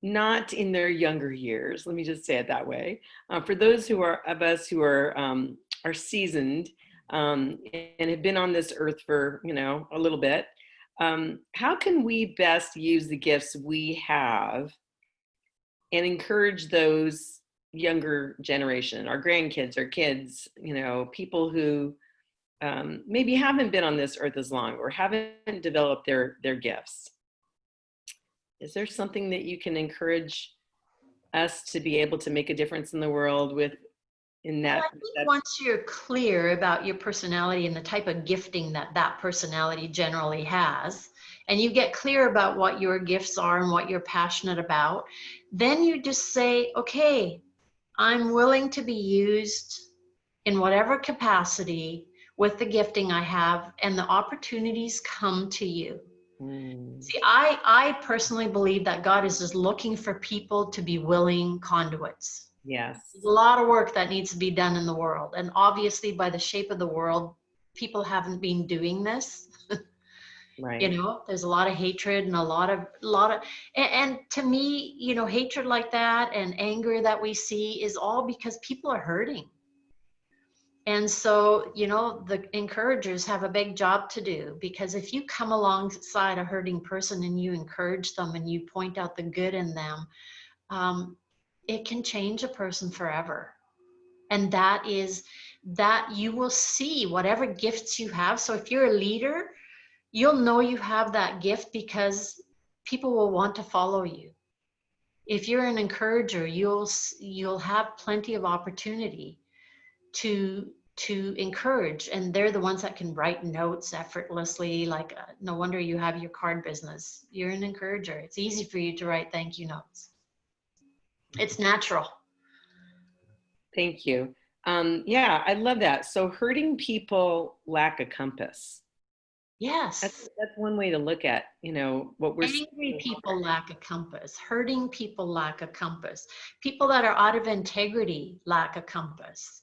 not in their younger years, let me just say it that way, for those of us who are seasoned and have been on this earth for a little bit, how can we best use the gifts we have and encourage those younger generation, our grandkids, our kids, people who maybe haven't been on this earth as long or haven't developed their gifts? Is there something that you can encourage us to be able to make a difference in the world with in that? Well, I think once you're clear about your personality and the type of gifting that personality generally has, and you get clear about what your gifts are and what you're passionate about, then you just say, okay, I'm willing to be used in whatever capacity with the gifting I have, and the opportunities come to you. See, I personally believe that God is just looking for people to be willing conduits. Yes. There's a lot of work that needs to be done in the world. And obviously, by the shape of the world, people haven't been doing this. Right. There's a lot of hatred and a lot of, and to me, hatred like that and anger that we see is all because people are hurting. And so, the encouragers have a big job to do, because if you come alongside a hurting person and you encourage them and you point out the good in them, it can change a person forever. And that is that you will see whatever gifts you have. So if you're a leader, you'll know you have that gift because people will want to follow you. If you're an encourager, you'll have plenty of opportunity to encourage, and they're the ones that can write notes effortlessly. Like, no wonder you have your card business. You're an encourager. It's easy for you to write thank you notes. It's natural. Thank you. Yeah, I love that. So hurting people lack a compass. Yes. That's one way to look at, what we're Angry people lack a compass. Hurting people lack a compass. People that are out of integrity lack a compass.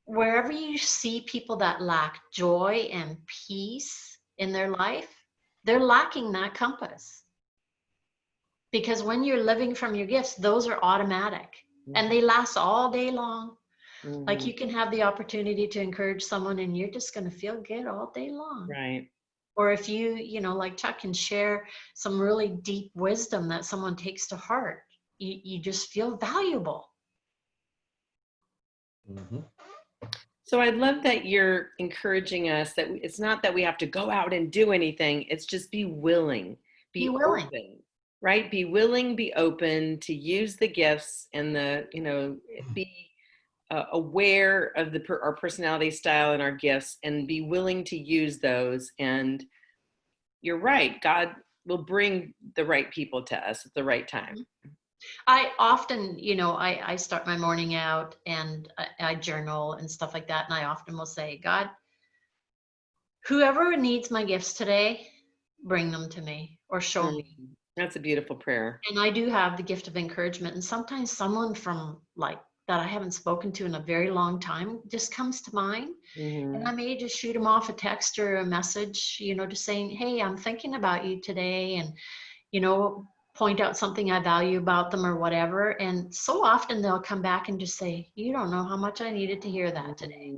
Wherever you see people that lack joy and peace in their life, they're lacking that compass. Because when you're living from your gifts, those are automatic and they last all day long. Like, you can have the opportunity to encourage someone and you're just going to feel good all day long. Right. Or if you, like Chuck, can share some really deep wisdom that someone takes to heart, you just feel valuable. Mm-hmm. So I love that you're encouraging us that it's not that we have to go out and do anything. It's just be willing, be willing. open, right? Be willing, be open to use the gifts and be aware of our personality style and our gifts, and be willing to use those. And you're right, God will bring the right people to us at the right time. I often, I start my morning out and I journal and stuff like that. And I often will say, God, whoever needs my gifts today, bring them to me or show me. That's a beautiful prayer. And I do have the gift of encouragement. And sometimes someone from that I haven't spoken to in a very long time just comes to mind. And I may just shoot them off a text or a message, just saying, hey, I'm thinking about you today. And, point out something I value about them or whatever. And so often they'll come back and just say, you don't know how much I needed to hear that today.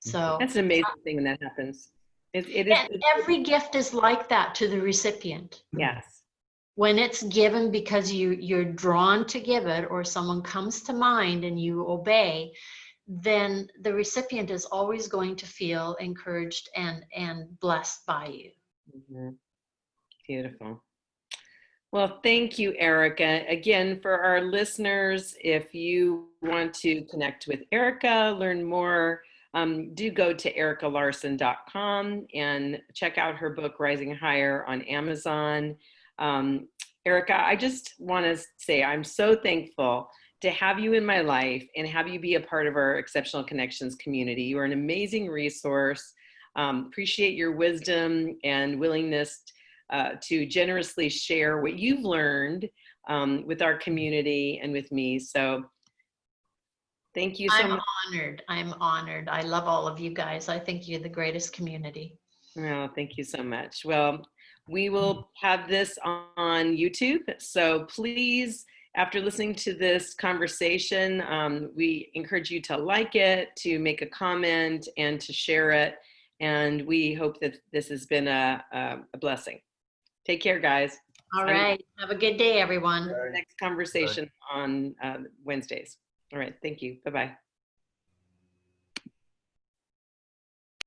So That's an amazing thing when that happens. It is. and every gift is like that to the recipient. Yes. When it's given because you're drawn to give it, or someone comes to mind and you obey, then the recipient is always going to feel encouraged and blessed by you. Mm-hmm. Beautiful. Well, thank you, Erika. Again, for our listeners, if you want to connect with Erika, learn more, do go to erikalarsson.com and check out her book, Rising Higher, on Amazon. Erika, I just want to say I'm so thankful to have you in my life and have you be a part of our Exceptional Connections community. You are an amazing resource. Appreciate your wisdom and willingness to generously share what you've learned with our community and with me. So thank you so much. I'm honored. I love all of you guys. I think you're the greatest community. Oh, thank you so much. Well, we will have this on YouTube. So please, after listening to this conversation, we encourage you to like it, to make a comment, and to share it. And we hope that this has been a blessing. Take care, guys. All right. Have a good day, everyone. Next conversation on Wednesdays. All right. Thank you. Bye-bye.